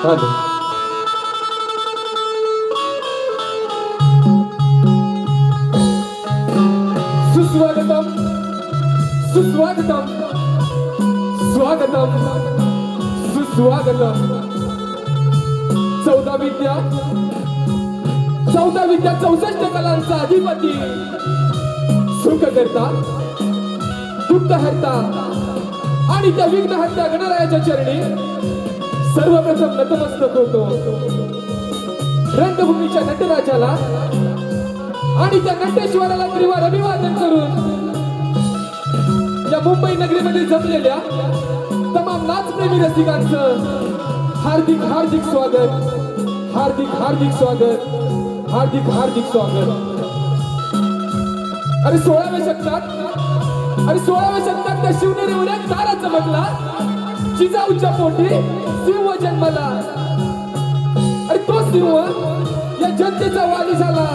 Hello. सुस्वागतम सुस्वागतम स्वागतम सुस्वागतम. 14 विद्या 64 कलांचा अधिपती, सुख करता दुःख हरता आणि त्या विघ्नहर्त्या गणरायाच्या चरणी सर्वप्रथम नतमस्तक होतो. रंगभूमीच्या नटराजाला आणि त्या नटेश्वराला त्रिवार अभिवादन करून या मुंबई नगरीमध्ये जमलेल्या तमाम नाचप्रेमी रसिकांचं हार्दिक हार्दिक स्वागत, हार्दिक हार्दिक स्वागत, हार्दिक हार्दिक स्वागत. अरे 16व्या शतकात त्या शिवनेरीवर एक तारा चमकला, जिजाऊच्या पोटी सिंह जन्मला. अरे तो सिंह या जनतेचा वाली झाला,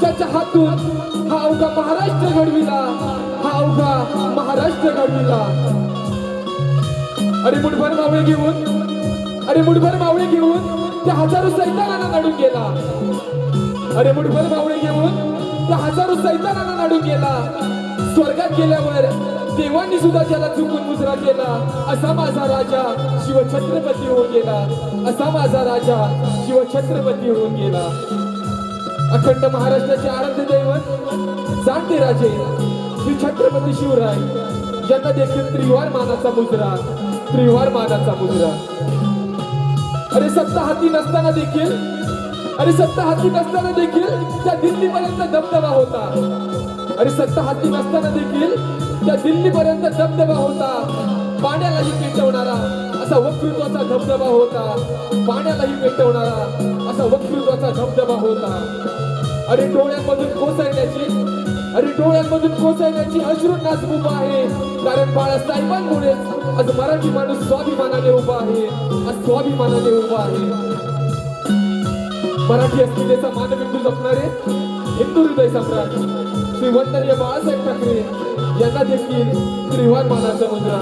ज्याच्या हातून हा अवघा महाराष्ट्र घडविला, हा अवघा महाराष्ट्र घडविला. अरे मुठभर मावळे घेऊन त्या हजारो सैतानांना नडून गेला. अरे मुठभर मावळे घेऊन त्या हजारो सैतानांना नडून गेला. स्वर्गात गेल्यावर देवांनी सुद्धा त्याला चुकून मुजरा केला. असा माझा राजा शिवछत्रपती होऊन गेला, असा माझा राजा शिवछत्रपती होऊन गेला. अखंड महाराष्ट्राचे आराध्य दैवत जाणते राजे श्री छत्रपती शिवराय यांना देखील त्रिवार मानाचा मुजरा, त्रिवार मानाचा मुजरा. अरे सत्ता हाती नसताना देखील त्या दिल्लीपर्यंत दबदबा होता. अरे सत्ता हाती नसताना देखील त्या दिल्लीपर्यंत दबदबा होता. पाण्यालाही पेटवणारा असा वक्तृत्वाचा धबधबा होता, पाण्यालाही पेटवणारा असा वक्तृत्वाचा धबधबा होता. अरे डोळ्यांमधून कोसळण्याची अश्रूंना उभा आहे, कारण बाळासाहेबांमुळेच आज मराठी माणूस स्वाभिमानाने उभा आहे, आज स्वाभिमानाने उभा आहे. मराठी अस्मितेचा मानबिंदू जपणारे हिंदू हृदय सम्राट श्री वंदनीय बाळासाहेब ठाकरे यांना देखील त्रिवार मानाचा मुजरा,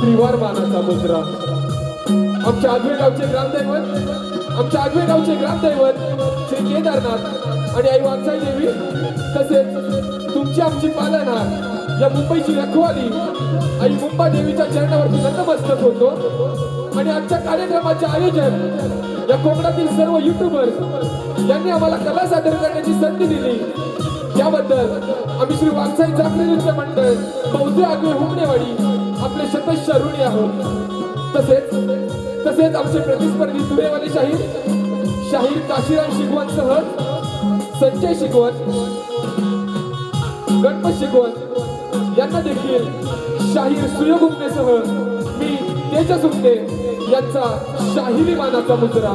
त्रिवार मानाचा मुजरा. आमच्या आगवेगावचे ग्रामदैवत श्री केदारनाथ आणि आई वागसाई देवी, तसेच तुमची आमची पालनहार या मुंबईची रखवाली आई मुंबा देवीच्या चरणावरती नतमस्तक होतो. आणि आजच्या कार्यक्रमाचे आयोजक या कोकणातील सर्व युट्यूबर्स यांनी आम्हाला कला सादर करण्याची संधी दिली, त्याबद्दल आम्ही श्री वागसाई जागृत नृत्य मंडळ बहुते आगवे हुमनेवाडी आपले शतश ऋणी आहोत. तसेच आमचे प्रतिस्पर्धी तुरेवाले शाहीर काशीराम शिकवणसह संजय शिकवण, गणपत शिकवण यांना देखील शाहीर सुयोग उपनेसह मी तेजस उपने यांचा शाहिरी मानाचा मुजरा,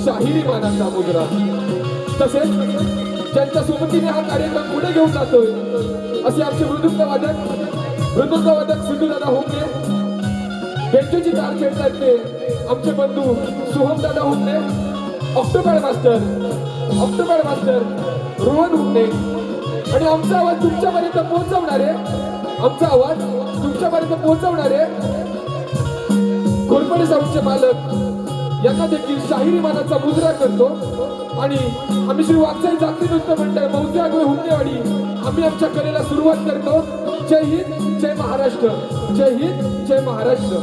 शाहिरी मानाचा मुजरा. तसेच ज्यांच्या सोबतीने हा कार्यक्रम पुढे घेऊन जातोय असे आमचे मृदुंगवादक सिद्धूदादा हुमने, बेंचूची तार खेळतात ते आमचे बंधू सोहमदादा हुमने, ऑक्टोपॅड मास्टर रोहन हुमने. आणि आमचा आवाज तुमच्यापर्यंत पोहोचवणारे घोरपडे साऊंडचे मालक यांना देखील शाहिरी मानाचा मुजरा करतो. आणि आम्ही श्री वागसाई जागृत नृत्य मंडळ बहुते आगवे हुमनेवाडी आम्ही आमच्या कलेला सुरुवात करतो. जय हिंद, जय महाराष्ट्र, जय हिंद, जय महाराष्ट्र.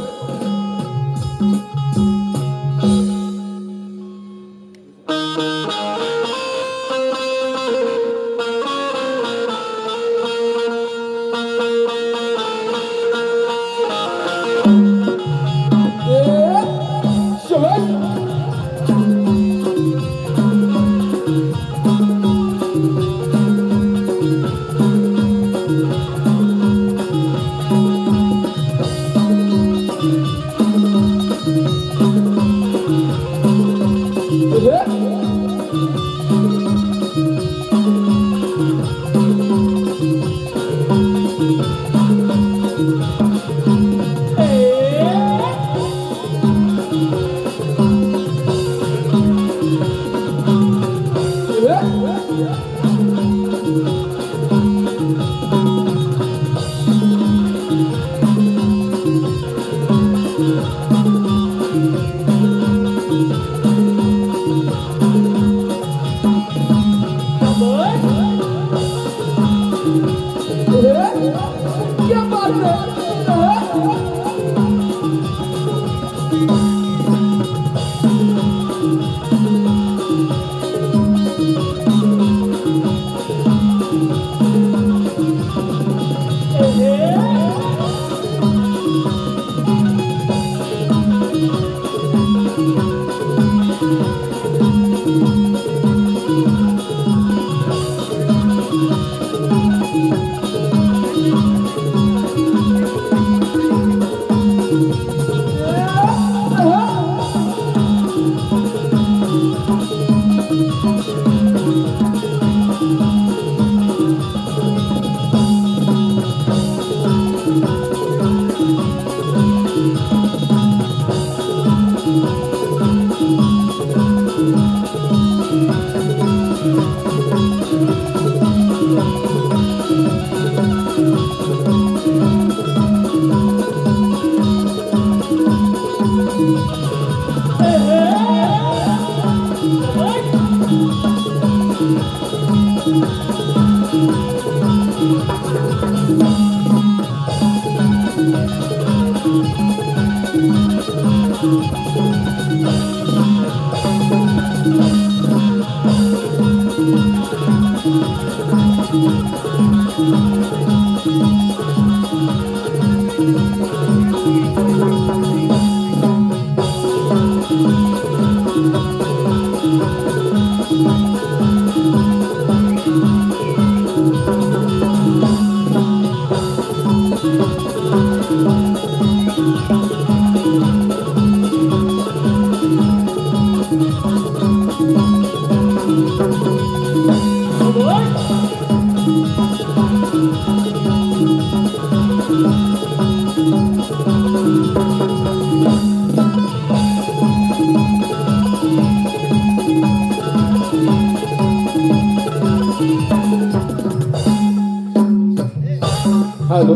Hello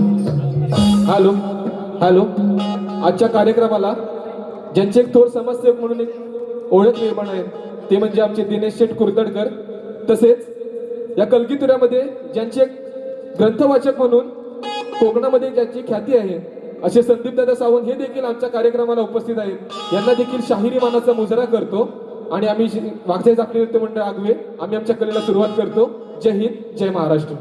hello hello. आजच्या कार्यक्रमाला ज्यांचे एक थोर समाजसेवक म्हणून एक ओळख निर्माण आहे ते म्हणजे आमचे दिनेश शेठ कुर्तडकर. तसेच या कलगीतुऱ्यामध्ये ज्यांचे एक ग्रंथवाचक म्हणून कोकणामध्ये ज्यांची ख्याती आहे असे संदीप दादा सावंत हे देखील आमच्या कार्यक्रमाला उपस्थित आहेत. यांना देखील शाहिरी मानाचा मुजरा करतो आणि आम्ही वाघजाई जाफरी नृत्य मंडळ आगवे आम्ही आमच्या कलेला सुरुवात करतो. जय हिंद, जय Maharashtra.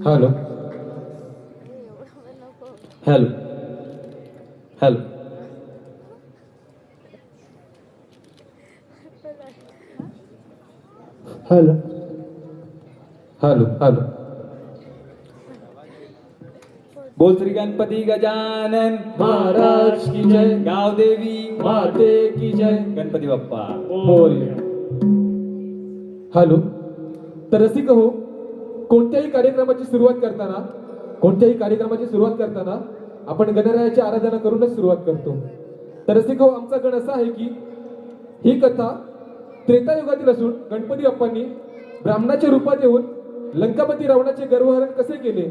Hello hello hello hello hello hello बोल श्री गणपती गजानन महाराज की जय, गाव देवी माते की जय, गणपती बाप्पा मोरया. हॅलो तर रसिक हो, कोणत्याही कार्यक्रमाची सुरुवात करताना आपण गणरायाची आराधना करूनच सुरुवात करतो. तर रसिक हो, आमचा गण असा आहे की ही कथा त्रेतायुगातील असून गणपती बाप्पांनी ब्राह्मणाच्या रूपात येऊन लंकापती रावणाचे गर्वहरण कसे केले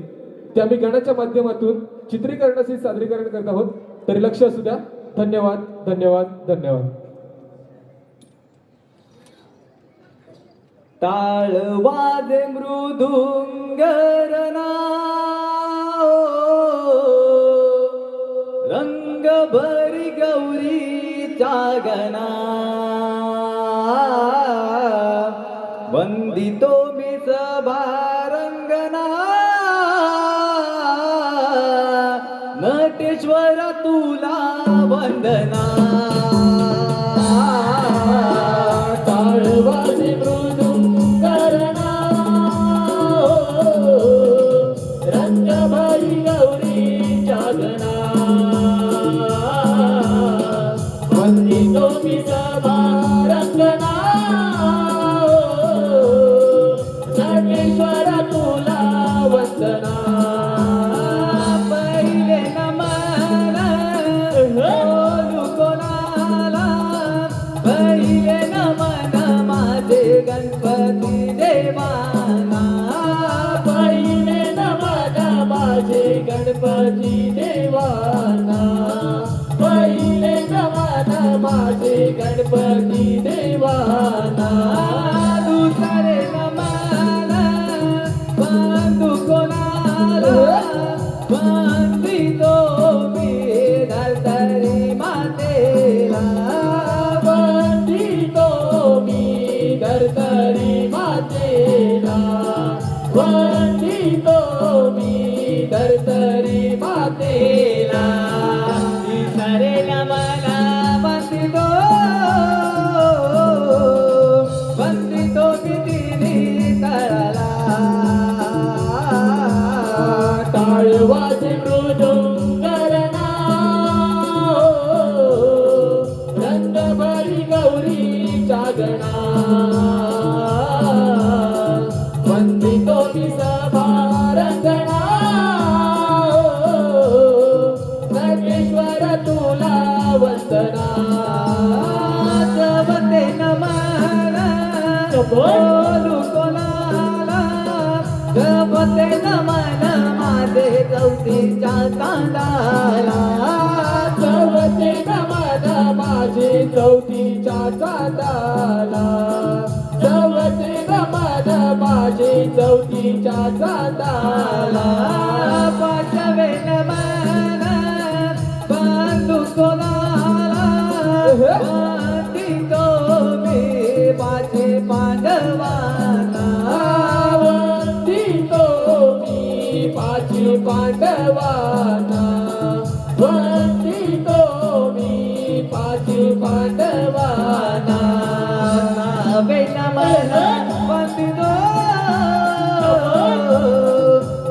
ते आम्ही गाण्याच्या माध्यमातून चित्रीकरणाचे सादरीकरण करत आहोत. तरी लक्ष असू द्या. धन्यवाद धन्यवाद धन्यवाद. टाळ वाजे मृदुंगरना रंग भरी गौरीच्या गणा वंदितो मी सभारंगना नटेश्वर तुला वंदना. टाळ वाजे मृदुंगरना रंग भरी गौरीच्या गणा वंदितो मी सभारंगना नटेश्वर तुला वंदना. पहिले नमन बोलू कोणाला पहिले नमन माझे गणपती देवाना पहिले नमन माझे गणपती देवाना पहिले नमन माझे गणपती देवाना. दुसरे नमन बंधू कोणाला वंदितो मी धरतरी मातेला वंदितो मी धरतरी मातेला वंदितो मी धरतरी मातेला. तिसरे नमन वंदितो वंदितो मी तिन्ही तळाला. टाळ वाजे मृदुंगरना रंग भरी गौरीच्या गणा वंदितो मी सभारंगणा नटेश्वर तुला वंदना. जपते नमन बोलू कोणाला जपते नमन माझे चौथीच्या चांदाला जपते नमन माझे चौथीच्या चांदाला जपते नमन माझे चौथीच्या चांदाला. पाचवे नमन बंधू कोणाला वंदितो मी पाचे पांडवाना वंदितो मी पाचे पांडवाना वंदितो मी पाचे पांडवाना. नवे नमन वंदितो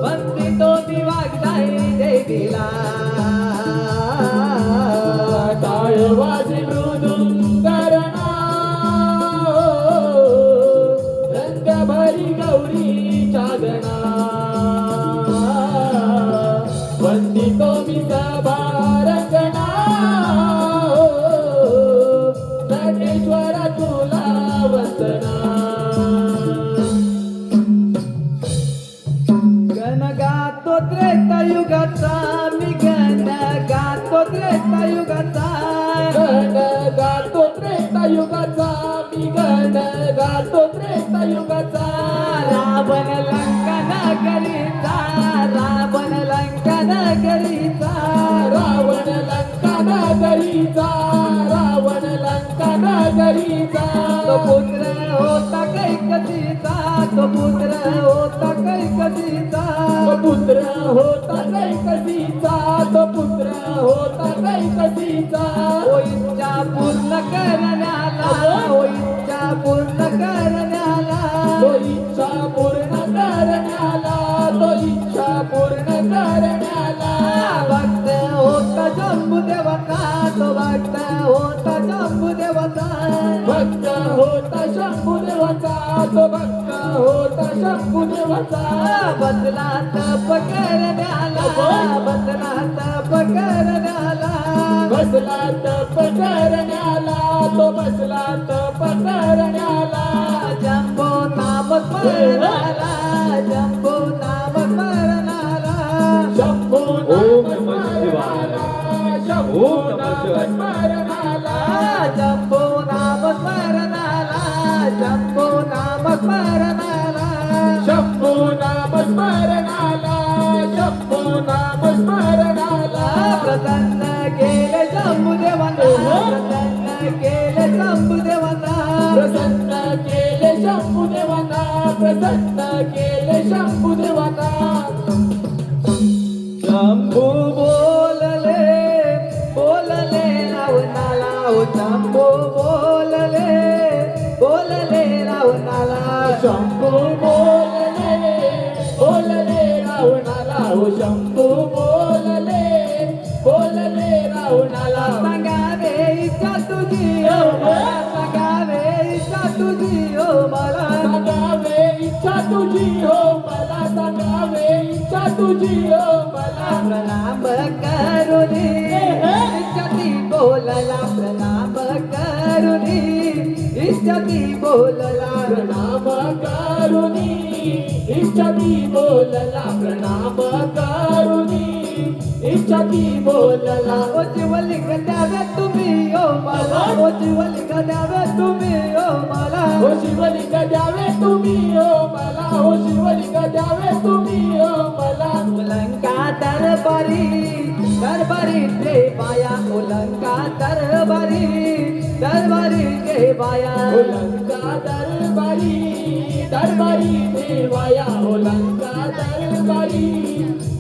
वंदितो दिवागदाई देवीला. टाळ वाजे मृदुंगरना रंग भरी गौरीच्या गणा वंदितो मी सभारंगणा नटेश्वर तुला वंदना. गण गातो त्रेतायुगाचा मी गण गातो त्रेतायुगाचा गण गातो त्रेतायुगाचा मी गण गातो त्रेतायुगाचा. रावण लंका नगरीचा रावण लंका नगरीचा रावण लंका नगरीचा रावण लंका नगरीचा. तो पुत्र होता कैकसीचा तो पुत्र होता कैकसीचा तो पुत्र होता कैकसीचा तो पुत्र होता कैकसीचा. ओ इच्छा पूर्ण करण्याला ओ इच्छा पूर्ण करण्याला तो इच्छा पूर्ण करण्याला तो इच्छा पूर्ण करण्याला. भक्त होता शंभुदेवाचा तो भक्त होता शंभुदेवाचा भक्त होता शंभुदेवाचा तो भक्त होता शंभुदेवाचा. बदला तप करण्याला बदला तप करण्याला बसला तप करण्याला, तो बसला तप करण्याला. शंभो नाम स्मरणाला, शंभो नाम स्मरणाला. शंभू ओम नाम नमः शिवाय. स्मरणाला, शंभू ओम नमः नाम शिवाय. स्मरणाला. शंभो नाम स्मरणाला, शंभो नाम स्मरणाला. शंभू नाम स्मरणाला, शंभू नाम स्मरणाला. प्रसन्न केले शंभुदेवांना, प्रसन्न केले शंभुदेवांना. प्रसन्न केले शंभुदेवांना, प्रसन्न केले शंभुदेवांना. शंभू बोलले, बोलले रावणाला. ओ शंभू बोलले, बोलले रावणाला. शंभू बोलले, बोलले रावणाला. हो शंभू बोलले, बोलले रावणाला. सांगावे इच्छा तुझी ओ मला, सांगावे इच्छा तुझी ओ मला. सांगावे इच्छा तुझी हो मला, सांगावे इच्छा तुझी हो मला. प्रणाम करुणी इच्छती बोलला, प्रणाम करुणी इच्छती बोलला. प्रणाम करुणी इच्छती बोलला, प्रणाम करुणी इच्छती बोलला. ओ शिवलिंग द्यावे तुम्ही ओ मला, ओ शिवलिंग द्यावे तुम्ही ओ मला. हो शिवलिंग द्यावे तुम्ही हो मला, हो शिवलिंग द्यावे तुम्ही हो मला. उलंका दरबारी, दरबारी देवाया. उलंका दरबारी, दरबारी देवाया. हो लंका दरबारी, दरबारी देवाया. हो लंका दरबारी,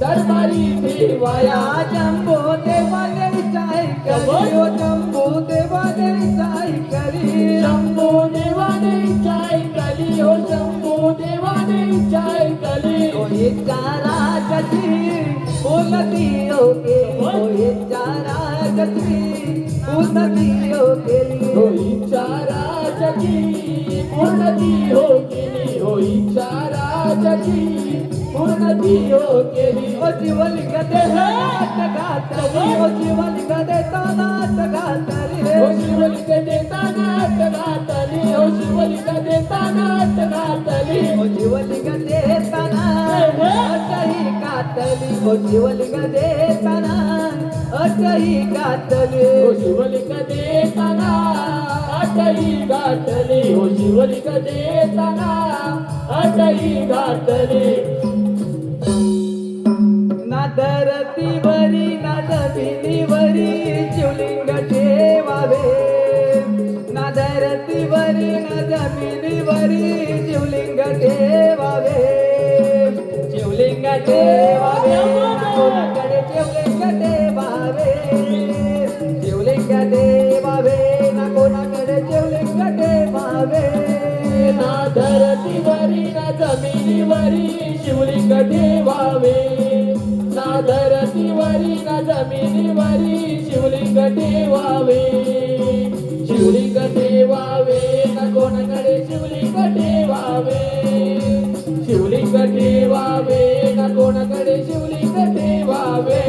दरबारी देवाया. जंबो देवाने चाय करी, ओ जंबो देवाने चाय करी. शंभू देवाने इच्छा ऐकली, हो शंभू देवाने इच्छा ऐकली. ओ इच्छा राजची उन्नती हो केली, ओ इच्छा राजची उन्नती हो केली. हो इच्छा राजाची पूर्णती हो केली, हो इच्छा राजाची पूर्णती हो केली. ओ शिवलिंग देतानाच घातली, ओ शिवलिंग देतानाच घातली. हो शिवलिंग देतानाच घातली, हो शिवलिंग देतानाच घातली. ओ शिवलिंग देताना अटही घातली, ओ शिवलिंग देताना अटही घातली. हो शिवलिंग देताना अटई घातली, हो शिवलिंग देताना अटई घातली. ना धरतीवरी ना जमिनीवरी शिवलिंग ठेवावे. ना धरतीवरी ना जमिनीवरी शिवलिंग ठेवावे. शिवलिंग ठेवावे, ना कोणाकडे शिवलिंग ठेवावे. शिवलिंग ठेवावे, ना कोणाकडे शिवलिंग ठेवावे. ना धरतीवरी ना जमिनीवरी शिवलिंग ठेवावे. ना धरतीवरी ना जमिनीवरी शिवलिंग ठेवावे. शिवलिंग ठेवावे, ना कोणाकडे शिवलिंग ठेवावे. शिवलिंग ठेवावे, ना कोणाकडे शिवलिंग ठेवावे.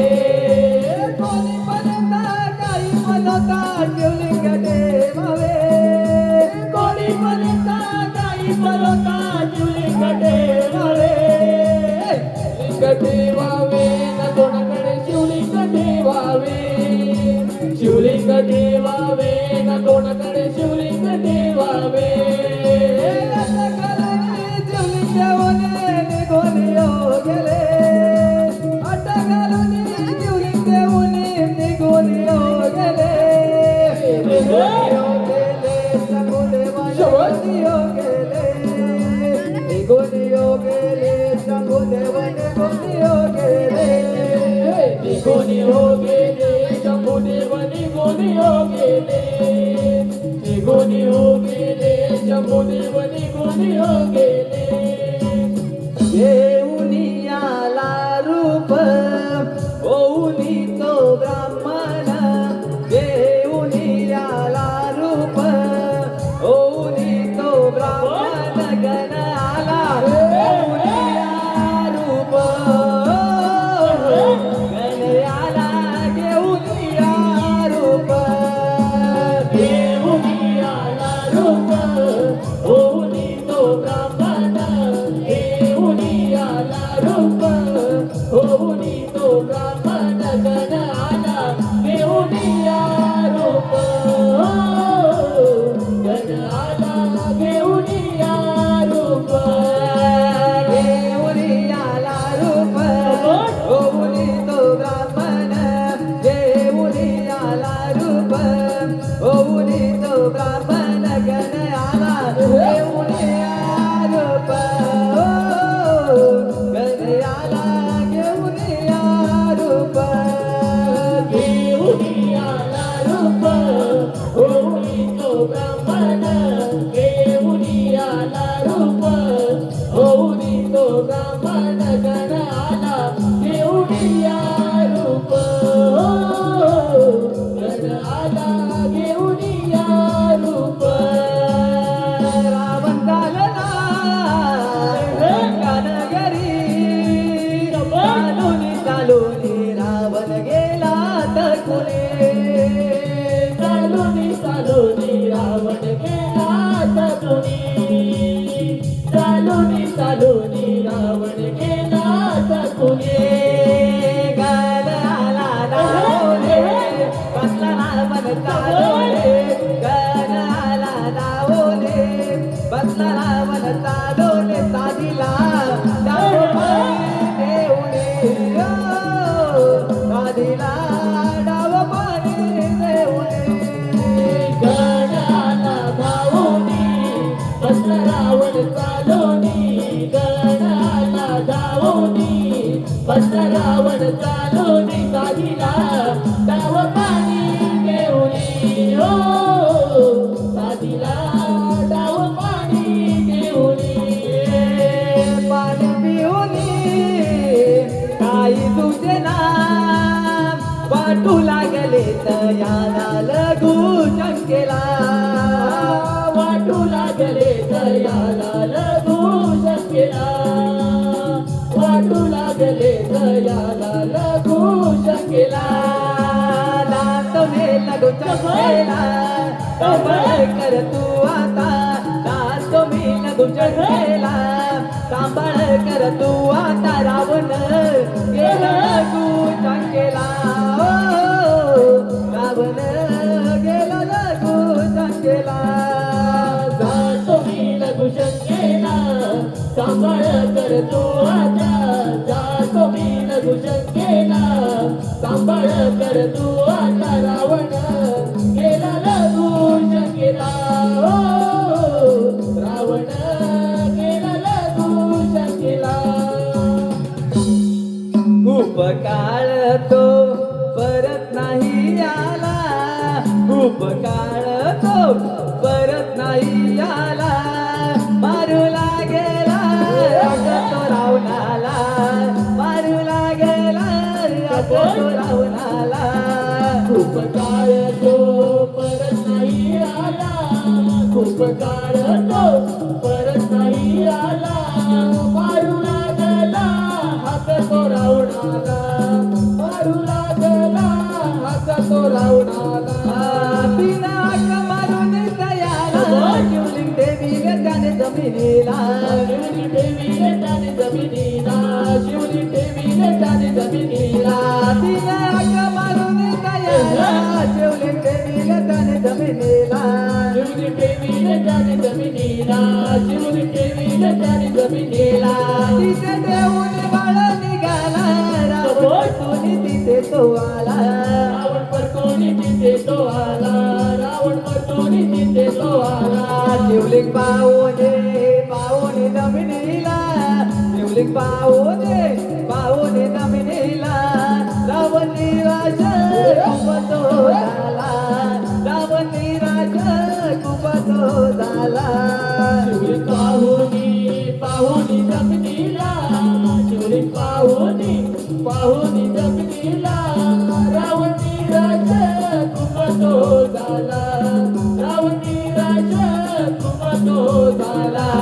कोणी म्हणता काही म्हणता शिवलिंग ठेवावे. कोणी म्हणता काही म्हणता शिवलिंग ठेवावे. शिवलिंग ठेवावे, ना कोणाकडे शिवलिंग ठेवावे. शिवलिंग ठेवावे, ना कोणाकडे शिवलिंग ठेवावे. शिवलिंग देऊने निघून येऊ गेले. अट घालून शिवलिंग देऊने निघून येऊ गेले. निघून गेले शंभुदेवा, निघून गेले. निघून येऊ गेले शंभुदेवा, निघून येऊ गेले. निघून हो गेले शंभुदेव, निघून हो गेले. निघून हो गेले शंभुदेव, निघून हो गेले. देऊनी आला रूप होऊनी तो ब्राह्मण. देऊनी आला रूप होऊनी तो ब्राह्मण. गण आला देऊनी आला रूप, गण आला देऊनी आला रूप. रूप होऊनी तो ब्राह्मण घेऊनी आला रूप होऊनी तो ब्राह्मण गण आला घेऊनी रूप गण आला घेऊनी रूप घेऊन आला रूप होऊन तो ब्राह्मण घेऊन आला रूप होऊन तो ब्राह्मण गण आला घेऊन रूप गण आला घेऊन रूप घेऊनी आला रूप होऊनी तो ब्राह्मण घेऊनी आला रूप होऊनी तो ब्राह्मण गण आला घेऊनी रूप गण आला घेऊनी रूप रावण चालला नगरी चालूनी चालूनी रावण गेला तकुले चालूनी चालूनी रावण गेला तकुनी चालूनी चालूनी रावण गेला तकुनी गण आला दावले बसला रावण चालवले गण आला दावले बसला रावण चालवले साधीला डाव पाणी देऊने साधीला डाव पाणी देऊने गण आला धावूनी बसला रावण चालूनी साधीला डाव पाणी घेऊनी हो साधीला डाव पाणी घेऊनी पाणी पिऊनी काही तुझे नाम वाटू लागले तयाला लघु शंकेला वाटू लागले दयाला लघु शंकेला वाटू लागले दयाला लघु शंकेला दात मे लघु शंकेला कमळ कर तू आता दात मे लघु शंकेला सांभाळ कर तू आता रावण गेला लघु शंकेला रावण गेला लघु शंकेला जातो मी लघु शंकेला सांभाळ कर तू आता जातो मी लघु शंकेला सांभाळ कर तू आता रावण गेला लघु शंकेला हो रावण गेला लघु शंकेला खूप काळ तो परत नाही आला खूप काळ तो परत नाही आला मारू लागेला अगं तो रावणाला मारू लागेला अगं तो रावणाला खूप काळ तो परत नाही आला खूप काळ तो परत नाही आला मारू लागला हात तो रावणाला मारू लागला हात तो रावणाला पिनाक मारून तयाला शिवलिंग देवीने त्याने जमिनीला शिवली देवीने त्याने जमिनीला शिवली देवीने त्याने जमिनीला पिनाक मारून तयाला शिवलिंग देवीने त्याने जमिनीला शिवली देवीने त्याने जमिनीला शिवली देवीने त्याने जमिनीला तिथे देऊन बाळ निघाला रावण तुनी तिथे तो आला रावण परतोनी तिथे तो आला रावण परतोनी तिथे तो आला शिवलिंग पावने जमिनीला शिवलिंग पावने जमिनीला रावण निराश खूप तो झाला रावण निराश खूप तो झाला शिवली पाहुनी जमिनीला शिवली पाहुनी जमिनीला रावण निराश खूप तो झाला रावण निराश खूप तो झाला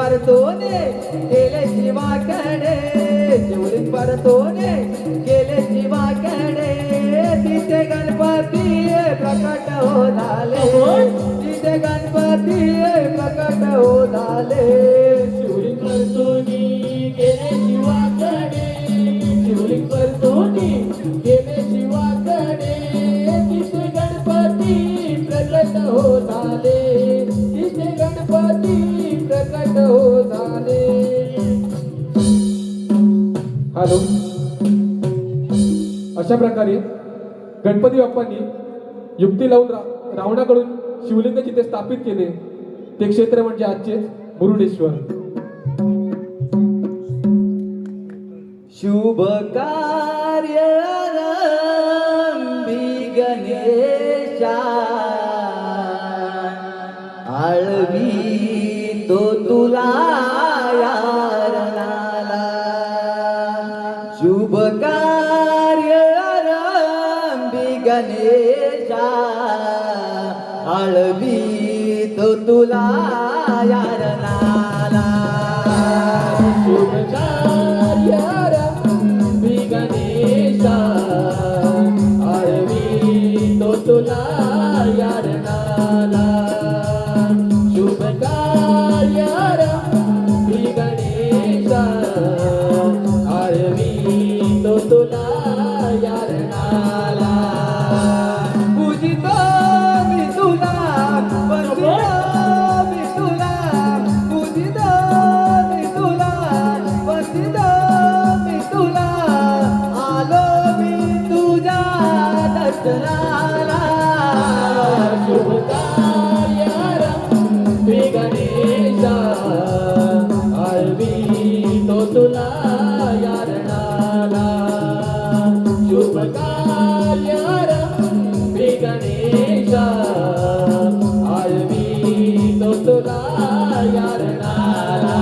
परतोने गेले शिवाकडे, शिवलिंग परतोने गेले शिवाकडे. तिथे गणपती प्रकट हो झाले, तिथे गणपती प्रकट हो झाले. शिवलिंग परतोनी गेले शिवाकडे, शिवलिंग परतोनी गेले शिवाकडे. तिथे गणपती प्रकट हो झाले, तिथे गणपती प्रकट हो झाले. हॅलो. अशा प्रकारे गणपती बाप्पांनी युक्ती लावून रावणाकडून शिवलिंग जिथे स्थापित केले ते क्षेत्र म्हणजे आजचे मुरुडेश्वर. शुभ कार्य आरंभी गणेशा, आळवी तो तुला यारणाला. शुभ कार्य आरंभी गणेशा, आळवी तो तुला यारणाला. शुभ कार्य आरंभी गणेशा, आळवी तो तुला यारणाला. शुभ कार्य आरंभी गणेशा, आळवी तो तुला यारणाला. पूजितो मी तुला, वंदितो मी तुला, पूजितो मी तुला, वंदितो मी तुला. आलो मी तुझ्या दर्शनाला. शुभ कार्य आरंभी गणेशा, आळवी तो तुला यारणाला. शुभ कार्य आरंभी गणेशा, आळवी तो तुला यारणाला.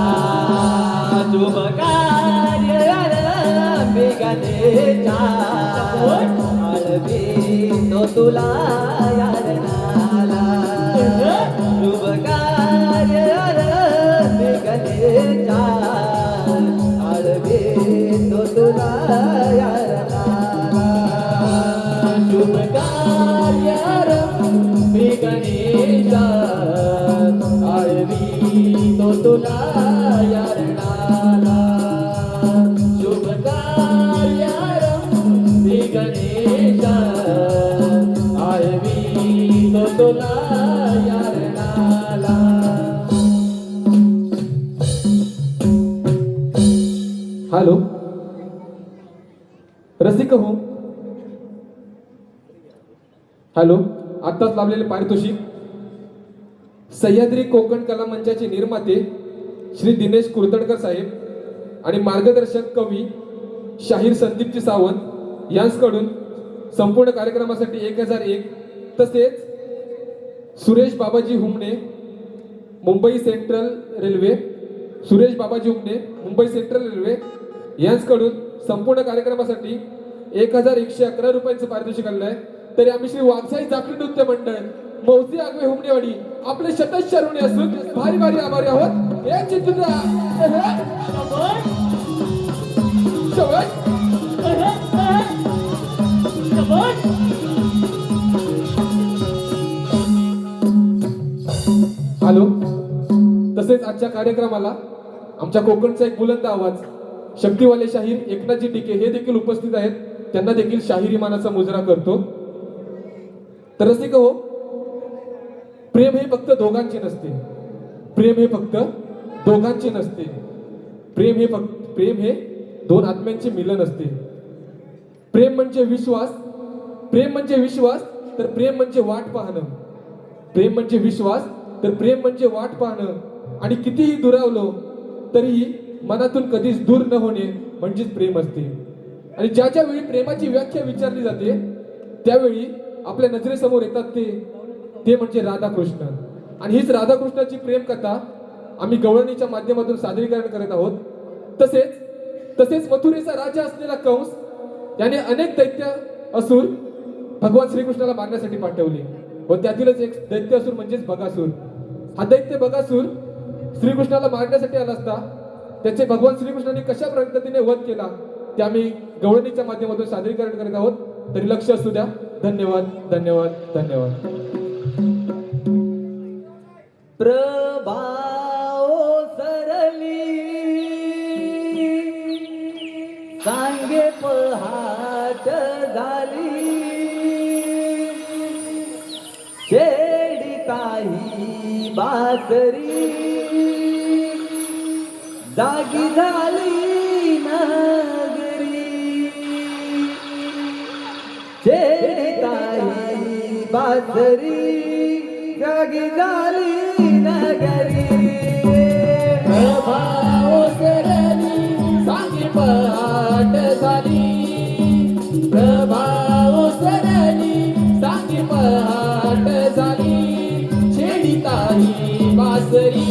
शुभ कार्य आरंभी गणेशा, आळवी तो तुला यारणाला. शुभ कार्य आरंभी गणेशा, आळवी तो तुला यारणाला. शुभ कार्य आरंभी गणेशा, आळवी तो तुला यारणाला. शुभ कार्य आरंभी गणेशा, आळवी तो तुला यारणाला. हॅलो. रसिक हो. हॅलो. आत्ताच लाभलेले पारितोषिक सह्याद्री कोकण कला मंचाचे निर्माते श्री दिनेश कुर्तडकर साहेब आणि मार्गदर्शक कवी शाहीर संदीपजी सावंत यांच्याकडून संपूर्ण कार्यक्रमासाठी 1001. तसेच सुरेश बाबाजी हुमणे मुंबई सेंट्रल रेल्वे, सुरेश बाबाजी हुमणे मुंबई सेंट्रल रेल्वे यांच्याकडून संपूर्ण कार्यक्रमासाठी 1111 रुपयांचं पारितोषिक आलेलं आहे. तरी आम्ही श्री वाघसाई जाफरी नृत्य मंडळ मौजे आगवे हुमणेवाडी आपले शतश ऋणी असून भारी भारी आभारी आहोत. हे चित्र हॅलो. तसेच आजच्या कार्यक्रमाला आमच्या कोकणचा एक बुलंद आवाज शक्तिवाले शाहीर एकनाथजी टिके हे देखील उपस्थित आहेत. त्यांना देखील शाहिरी मानाचा मुजरा करतो. तर रसिक हो, प्रेम हे फक्त दोघांचे नसते, प्रेम हे फक्त दोघांचे नसते, प्रेम हे दोन आत्म्यांचे मिलन असते. प्रेम म्हणजे विश्वास, प्रेम म्हणजे विश्वास, तर प्रेम म्हणजे वाट पाहणं, प्रेम म्हणजे विश्वास, तर प्रेम म्हणजे वाट पाहणं. आणि कितीही दुरावलो तरीही मनातून कधीच दूर न होणे म्हणजेच प्रेम असते. आणि ज्या ज्या वेळी प्रेमाची व्याख्या विचारली जाते त्यावेळी आपल्या नजरेसमोर येतात ते म्हणजे राधाकृष्ण. आणि हीच राधाकृष्णाची प्रेम कथा आम्ही गवळणीच्या माध्यमातून सादरीकरण करत आहोत. तसेच मथुरेचा राजा असलेला कंस याने अनेक दैत्य असुर भगवान श्रीकृष्णाला मारण्यासाठी पाठवले व त्यातीलच एक दैत्य असुर म्हणजेच बगासूर. हा दैत्य बगासूर श्रीकृष्णाला मारण्यासाठी आला असता त्याचे भगवान श्रीकृष्णाने कशा पद्धतीने वध केला ते आम्ही गवळणीच्या माध्यमातून सादरीकरण करत आहोत. तरी लक्ष असू द्या. धन्यवाद धन्यवाद धन्यवाद. प्रभाओ सरली सांगे पहाट झाली शेडी काही बासरी जागी झाली नगरी शेडी काही बासरी जागी झाली नगरी. प्रभाव सरली सांगे पहाट झाली प्रभाव सरली सांगे पहाट झाली छेडी ताई बासरी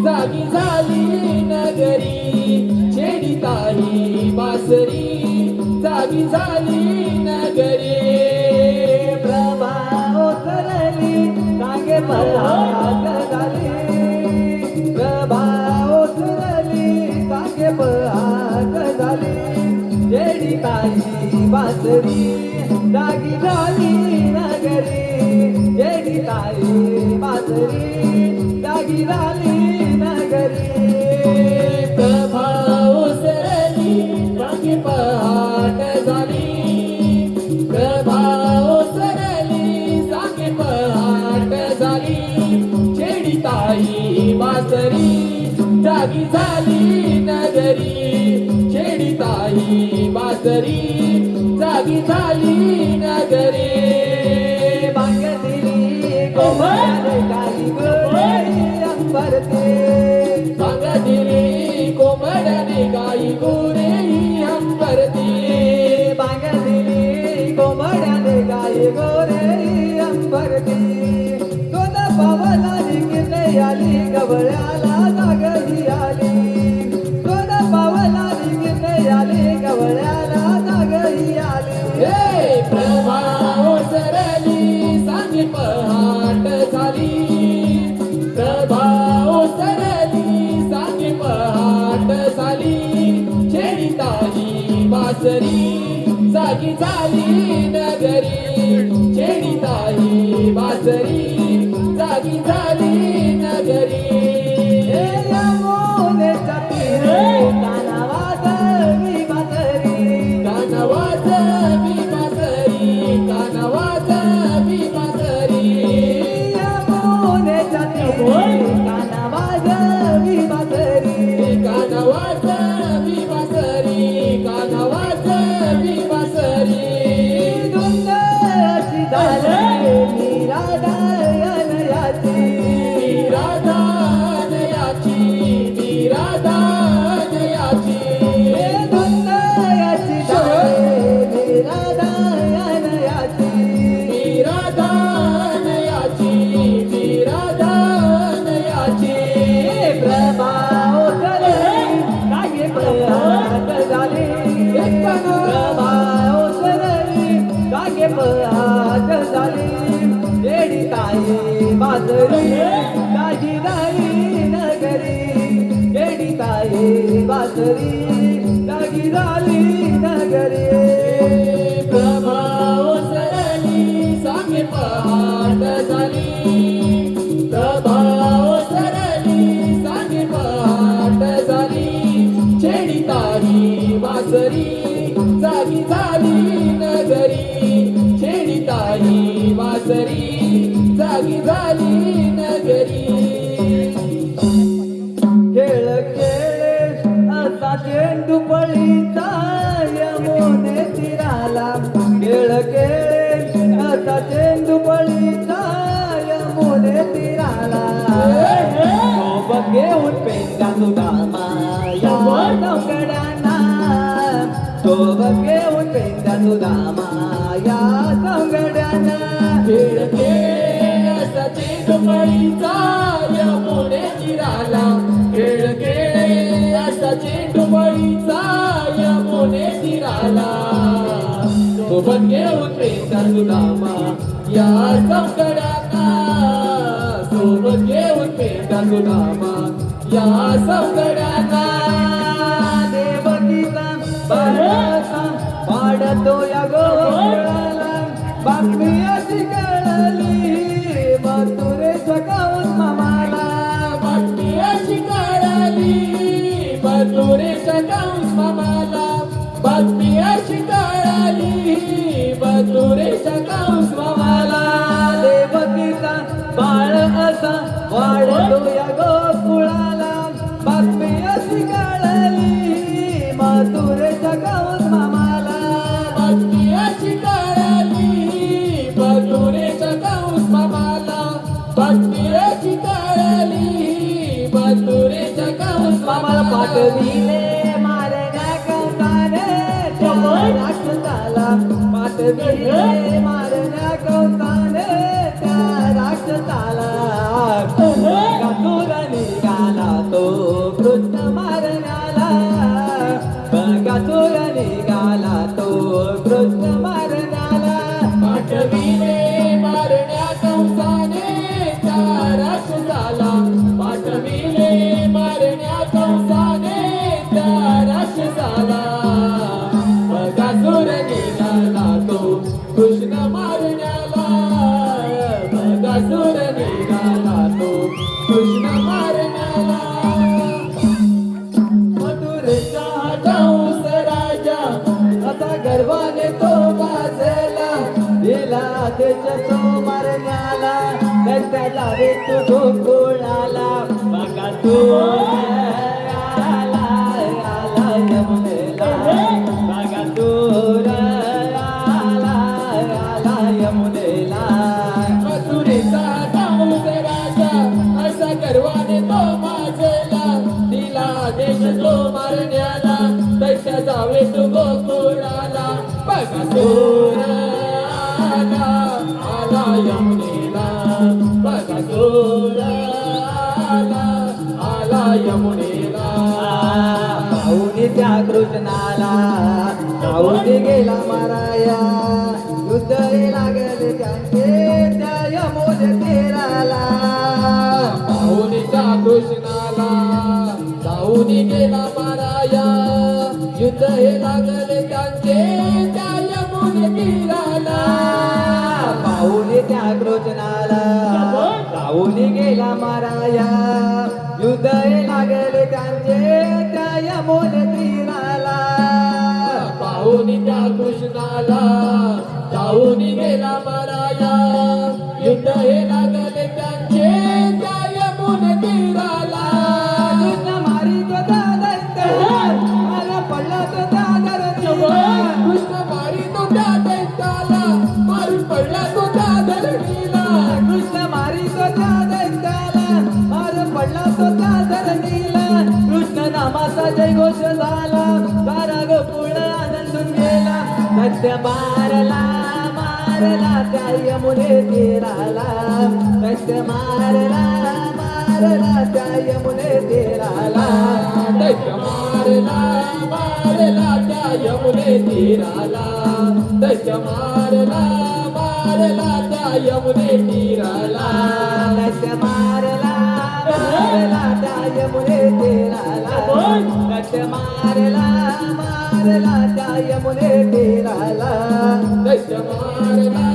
जागी झाली नगरी छेडी ताई बासरी जागी झाली नगरी. प्रभाओ सरली सांगे पहाट झाली प्रभाओ सरली सांगे पहाट झाली शेडी काही बासरी जागी झाली नगरी शेडी काही बासरी जागी झाली नगरी. प्रभाव सरली सांगे पहाट झाली प्रभाव सरली सांगे पहाट झाली छेडी ताई बासरी जागी झाली नगरी छेडी ताई बासरी जागी झाली नगरी. बांगदिली कोमल काही गोरे अंबरते बांगदिली कोमडने गाई गोरे अंबरती बांगदिली कोमड्याने गाई गोरे अंबरती सोन पावला निघते आली गवळ्याला जागही आली सोन पावला निघते आली गवळ्याला जागही आली. हे प्रभाव सरली सांगे पहाट झाली प्रभाव सरली सांगे पहाट झाली छेडी ताई बासरी जागी झाली नगरी छेडी ताई बासरी जागी झाली नगरी. यमुनेच्या तीरे कानावात बासरी कानावाज बासरी कानावाज बासरी यमुनेच्या तीरे कानावात बासरी कानावाज बासरी कानावाज बासरी. धुंद अशी झाली निराधायनयाची राधानयाची राधानयाची धुंद अशी झाली निराधायनयाची राधानयाची राधानयाची. प्रभाव सरली सांगे पहाट झाली प्रभाव सरली सांगे पहाट झाली शेडी ताई बासरी जागी झाली नगरी शेडी ताई बासरी जागी झाली नगरी. प्रभाव सरली सांगे पहाट झाली प्रभाव सरली सांगे पहाट झाली छेडी ताई बासरी जागी झाली नगरी छेडी ताई बासरी जागी झाली नगरी. खेळ खेळ असा चेंडू पळीचा यमुने तीराला खेळ खेळ असा चेंडू पळीचा यमुने तीराला सोबत घेऊन पेंडा सुदामा या सौगड्यांना सोबत घेऊन पेंडा सुदामा या सौगड्यांना. खेळ खेळ असा चेंडूपळीचा यमुने तीराला खेळ खेळ असा चेंडूपळीचा यमुने तीराला सोबत घेऊन पेंडा सुदामा या सौगड्यांना सोबत घेऊन पेंडा सुदामा या सौगड्यांना देवकीचा बाळाचा वाढतो या गोकुळाला बातमी अशी कळली मथुरेच्या गावात मामाला बातमी अशी कळाली मथुरेच्या कंस मामाला बातमी अशी कळाली मथुरेच्या कंस मामाला देवकीचा बाळ असा वाढतो या गोकुळाला बातमी अशी कळली मथुरेच्या गावात मामाला बातमी अशी कळाली मथुरेच्या कंस मामाला बातमी अशी कळाली मथुरेच्या कंस मामाला मामाला पाठविले मारण्या कंसाने त्या राक्षसाला पाठविले मारण्या कंसाने त्या राक्षसाला बगासूर निघाला तो कृष्ण मारण्याला बगासूर निघाला तो कृष्ण मारण्याला पाठविले मारण्या कंसाने त्या राक्षसाला पाठविले मारण्या कंसाने त्या राक्षसाला बगासूर निघाला तो कृष्ण मारण्याला बगासूर निघाला तो कृष्ण मारण्याला मथुरेचा कंस राजा असा गर्वाने तो गाजला दिला त्याच्या तो मारण्याला त्याला वेतू गोकुळाला बघा तो आला आला यमुनेला बघा तो आला आला यमुनेला मथुरेचा कंस राजा असा गर्वाने तो माजला दिला देश तो मारण्याला दैत्या जावे तो गोकुळाला बगासूर आला आला यमुनेला बगासूर आला आला यमुनेला पाहुणे त्या कृष्णाला पाहुणे गेला माराया युद्ध लागले त्यांचे त्या यमुने तीराला पाहुणीच्या कृष्णाला जाऊन गेला माराया युद्ध हे लागले त्यांचे त्या यमुने तीराला पाहुणे त्या कृष्णाला पाहुणे गेला माराया युद्ध लागले त्यांचे त्या यमुने तीराला पाहुणीच्या कृष्णाला जाऊन गेला माराया युद्ध हे लागले त्यांचे त्या यमुने तीराला कृष्ण मारी तो दादा पडला तो दादा कृष्ण मारी तो त्या दैत्याला मारून पडला तो त्या धरणीला कृष्ण मारी तो दादा मारून पडला तो धरणीला कृष्ण नामाचा जयघोष झाला सारा गोकुळ आनंदून गेला सत्य मारला मारला त्या यमुने तीराला सत्य मारला मारला त्या यमुने तीराला दैत्य मारला मारला त्या यमुने तीराला दैत्य मारला मारला त्या यमुने तीराला सत्य मारला मारला त्या यमुने तीराला सत्य मारला मारला त्या यमुने तीराला दैत्य मारला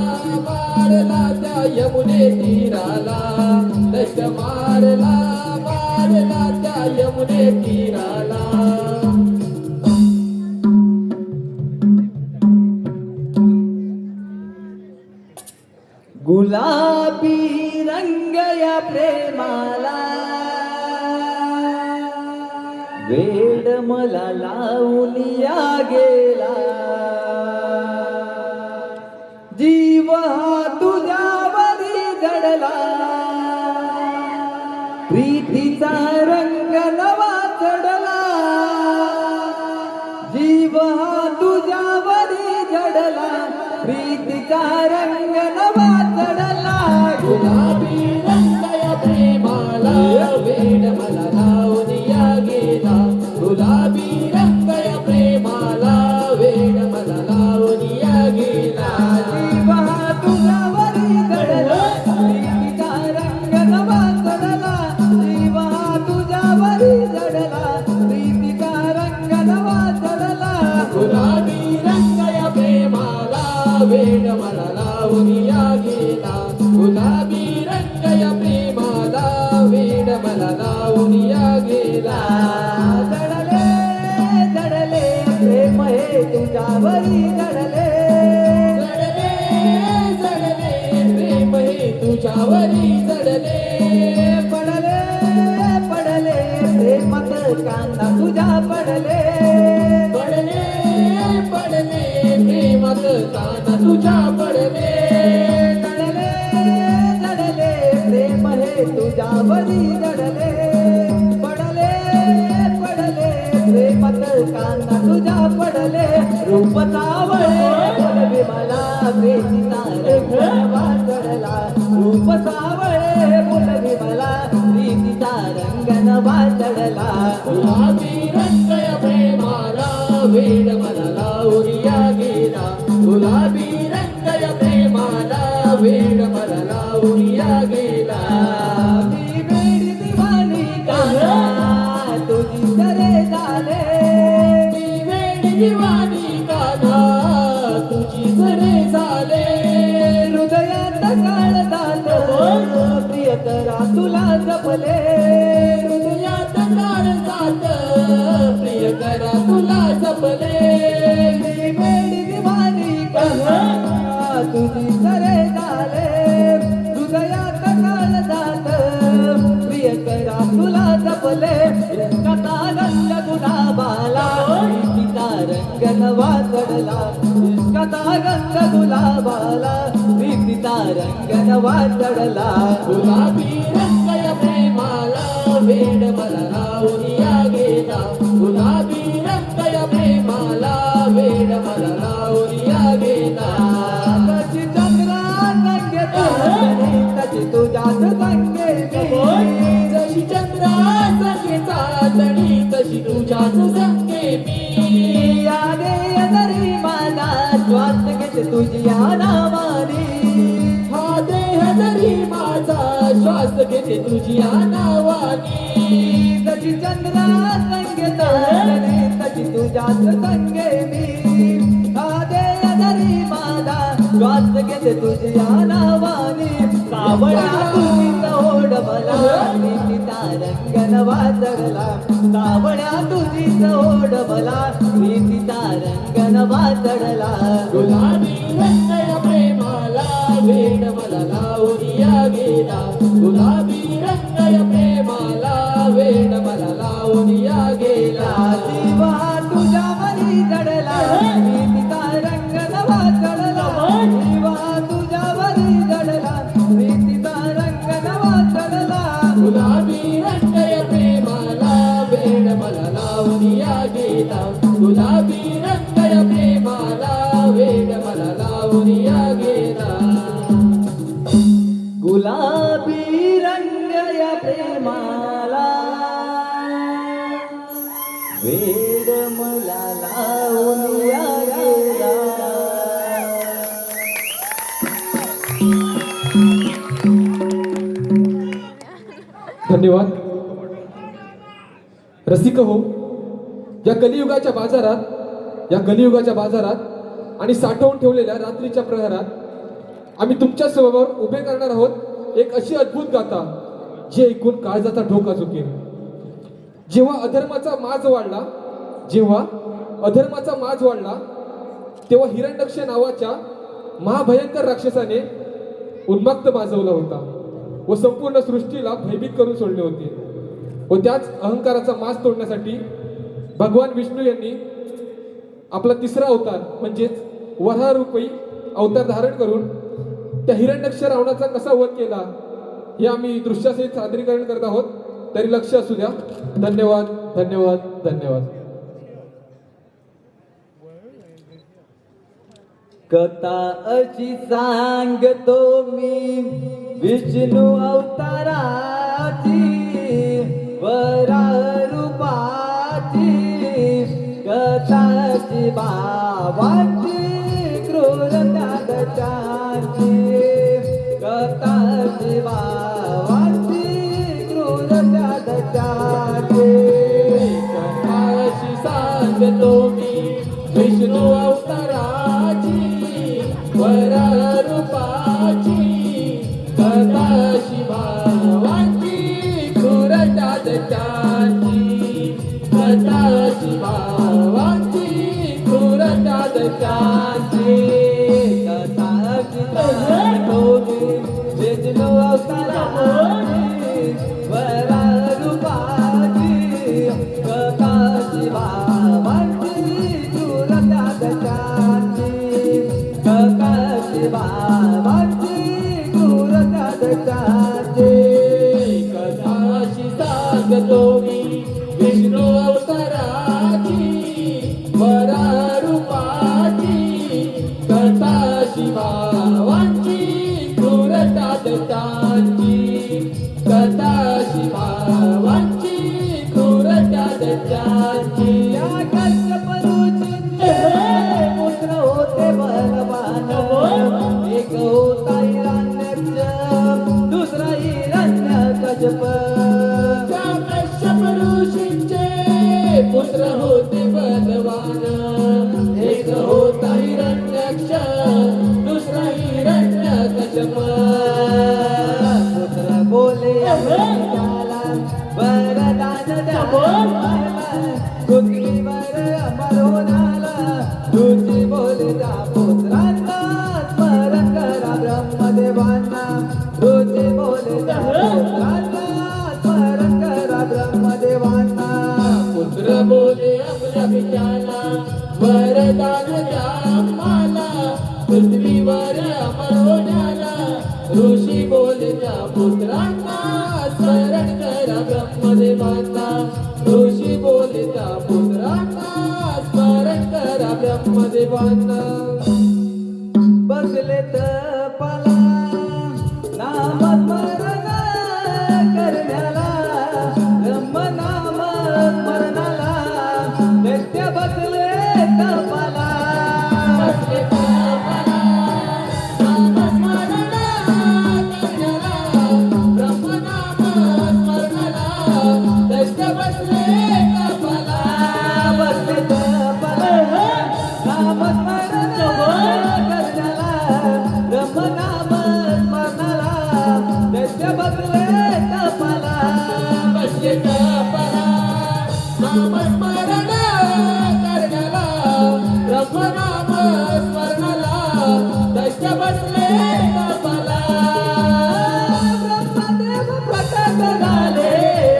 मारला त्या यमुने तीराला दैत्य मारला मारला त्या यमुने तीराला गुलाबी रंग या प्रेमाला वेड मला लावून या गेला जीव हा तुझ्यावरी जडला प्रीतीचा रंग नवा चढला जीव हा तुझ्यावरी जडला प्रीतीचा रंग नवा चढला गुलाबी रंग या प्रेमाला वेड मला लावून या गेला गुलाबी रंग या प्रेमाला वेड मला लावून या गेला जीव हा तुझ्यावरी जडला प्रीतीचा रंग नवा चढला जीव हा तुझ्यावरी तुझ्यावरी जडले जडले प्रेम हे तुझ्यावरी जडले पडले पडले प्रेमात कांदा तुझ्या पडले पडले पडले प्रेमात काना तुझ्या पडले जडले जडले प्रेम हे तुझ्यावरी जडले पडले पडले प्रेमात कांदा तुझ्या पडले रूप सावळे बोलवी मला प्रीतीचा रंगनवा चढला रूप सावळे बोलवी मला प्रीतीचा रंगनवा चढला गुलाबी रंगय प्रेमाला वेड मला लावूया गेला गुलाबी रंगय प्रेमाला वेड मला लावूया गेला मी वेडी दिवाणी काना तुझी सरे झाले मी वेडी दिवाणी काना तुझी जरे झाले हृदयात काळ जात प्रियकरा तुला जपले हृदयात काळ जात प्रिय करा तुला जपले मी वेडी दिवाणी काना तुझी सरे झाले हृदयात काळ जात प्रियकरा तुला जपले कथा गंग गुलाबाला प्रीतीचा रंग नवा चढला कथा गंग गुलाबाला प्रीतीचा रंग नवा चढला गुलाबी रंगय प्रेमाला वेड मला लावूया गेला गुलाबी रंगय प्रेमाला वेड मला लावूया गेला तशी चंद्रा संगे चांदणी तशी तुझ्याच संगे मी जशी चंद्रा संगे चांदणी तशी तुझ्याच संगे मी यादे यदरी माझा श्वास घेते तुझ्या नावानी हा देह जरी माझा श्वास घेते तुझ्या नावानी तशी चंद्रा संगे चांदणी तशी तुझ्याच संगे मी आदे यदरी माझा श्वास घेते तुझ्या नावानी सावळा तुझीच ओढ मला प्रीतीचा रंग नवा चढला सावळ्या तुझीच ओढ मला प्रीतीचा रंग नवा चढला गुलाबी रंगय प्रेमाला वेड मला लावूया गेला गुलाबी रंगय प्रेमाला वेड मला लावूया गेला जीवा तुझ्यावरी जडला प्रीतीचा रंग नवा चढला जीवा तुझ्यावरी जडला प्रीतीचा रंग नवा चढला गुलाबी रंगय प्रेमाला वेड मला लावूया गेला गुलाबी रंगय प्रेमाला वेड मला लावूया गेला गुलाबी रंग या प्रेमाला वेड मला लावून या गेला धन्यवाद रसिक हो या कलियुगाच्या बाजारात आणि साठवून ठेवलेल्या रात्रीच्या प्रहरात आम्ही तुमच्या समोर उभे करणार आहोत एक अशी अद्भुत गाथा जी ऐकून काळजाचा ठोका चुकेल जेव्हा अधर्माचा माज वाढला तेव्हा हिरण्यक्ष नावाच्या महाभयंकर राक्षसाने उन्मत्त माजवला होता व संपूर्ण सृष्टीला भयभीत करून सोडले होते व त्याच अहंकाराचा माज तोडण्यासाठी भगवान विष्णू यांनी आपला तिसरा अवतार म्हणजेच वराहरूपी अवतार धारण करून त्या हिरण्यक्ष रावणाचा कसा वध केला हे आम्ही दृश्यासहित सादरीकरण करत आहोत तरी लक्ष असू द्या धन्यवाद धन्यवाद धन्यवाद कथा अशी सांगतो मी विष्णू अवताराची वराह रूपाची कथाची भावाची क्रूर त्यागाची कथाची भावाची क्रूर त्यागाची कथाशी सांगतो मी विष्णू अवताराची वराह रूपाची कथाशी भावाची क्रूरता दत्ताची कथाशी भावाची क्रूरता बलवान एक होता हिरण्यक्ष दुसरा हिरण्यकश्यप पुत्र बोले त्याला वरदान द्यावं पृथ्वीवर अमर होणारा ऋषी बोले त्या पुत्रांना स्मरण करा ब्रह्मदेवांना ऋषी बोले त्या पुत्रांना स्मरण करा ब्रह्मदेवांना पुत्र बोले आपल्या पित्याला वरदान द्या आम्हाला पृथ्वीवर अमर होण्याला ऋषी बोले त्या पुत्रांना स्मरण करा ब्रह्मदेवांना ऋषी बोले त्या पुत्रांना स्मरण करा ब्रह्मदेवांना बसले तपाला नामस्मरण करण्याला ब्रह्मनाम स्मरणाला दैत्य बसले तपाला बसले तपाला, नामस्मरण करण्याला, ब्रह्मनाम स्मरणाला, दैत्य बसले तपाला. बसले तपाला नामस्मरण करण्याला ब्रह्मनाम स्मरणाला दैत्य बसले तपाला बसले तपाला, नामस्मरण करण्याला, ब्रह्मनाम स्मरणाला, दैत्य बसले तपाला. ब्रह्मदेव प्रकट झाले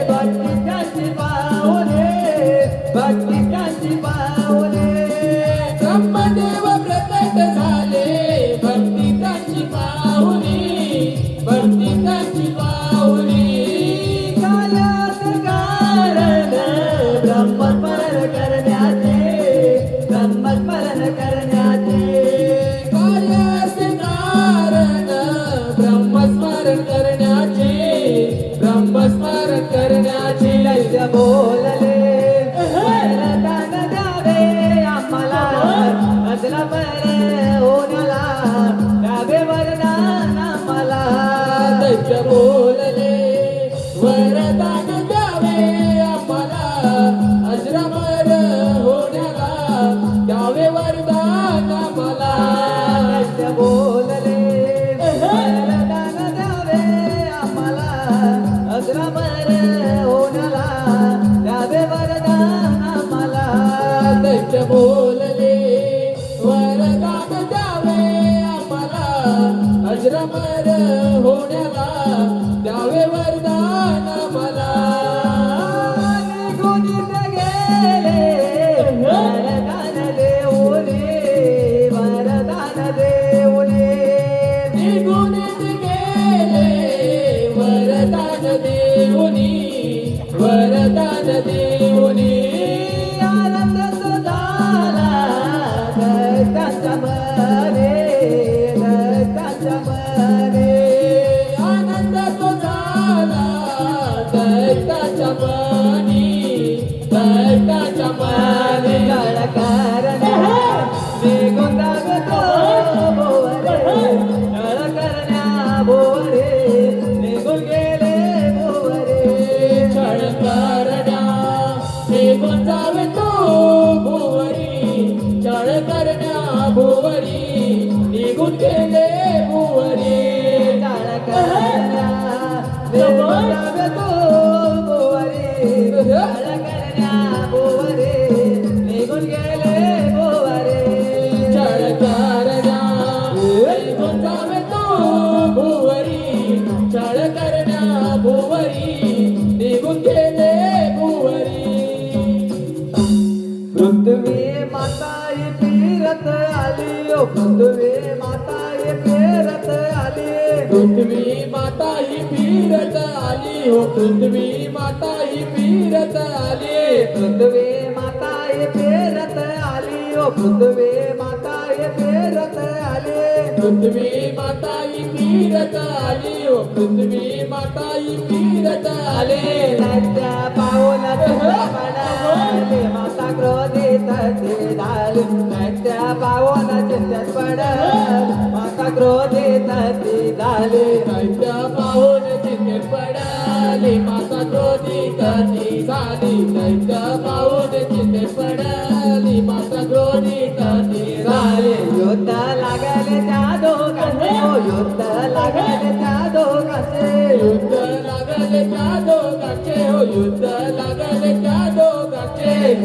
भक्तिकांची पाहुणे भक्तिकांची पाहुणे ब्रह्मदेव प्रकट झाले भक्ती त्यांची पाहुणी भक्ती त्यांची पाहुणी कायात कारण ब्रह्मस्मरण करण्याचे ब्रह्मस्मरण करण्याचे कार्याचे कारण ब्रह्मस्मरण करण्याचे ब्रह्मस्मरण करण्याचे दैत्य बोलले वरदान द्यावे आम्हाला अजरामर होण्याला द्यावे वरदान आम्हाला दैत्य बोलले वरदान द्यावे आम्हाला अजरामर होण्याला द्यावे वरदान आम्हाला दैत्य बोलले वरदान द्यावे आम्हाला अजरामर होण्याला द्यावे वरदान आम्हाला दैत्य बोलले वरदान द्यावे आम्हाला अजरामर होण्याला द्यावे वरदान आम्हाला निघून गेले वरदान देऊने वरदान देऊने निघून गेले वरदान देऊनी वरदान देऊनी आनंद तो झाला दैत्याच्या मने दैत्याच्या मने आनंद तो झाला दैत्याच्या मनी दैत्याच्या मनी तळ करण्या निघून जागतो भोवरे तळ करण्या भोवरे निघून गेले भोवरे छळ करण्या निघून जावे तो भुवरी छळ करण्या भुवरी निघून गेले भुवरी तळ करण्या निघून जागतो भोवरे तळ करण्या भोवरे निघून गेले भोवरे छळ करण्या निघून जावे तो भुवरी छळ करण्या भुवरी निघून गेले भुवरी पृथ्वी माताई फिरत आली ओ पृथ्वी माताई फिरत आली पृथ्वी माता ही फिरत आली हो पृथ्वी माता ही फिरत आली पृथ्वी माताई फिरत आली ओ पृथ्वी माताई फिरत आली पृथ्वी माता ही फिरत आली हो पृथ्वी माता ही फिरत आली दैत्य पाहून पडाले माता क्रोधित ती झाली दैत्य पाहून चिंतेत पडल माता क्रोधित ती झाली दैत्य पाहून चिंतेत पडाली माता क्रोधित ती झाली दैत्य पाहून चिंतेत पडाली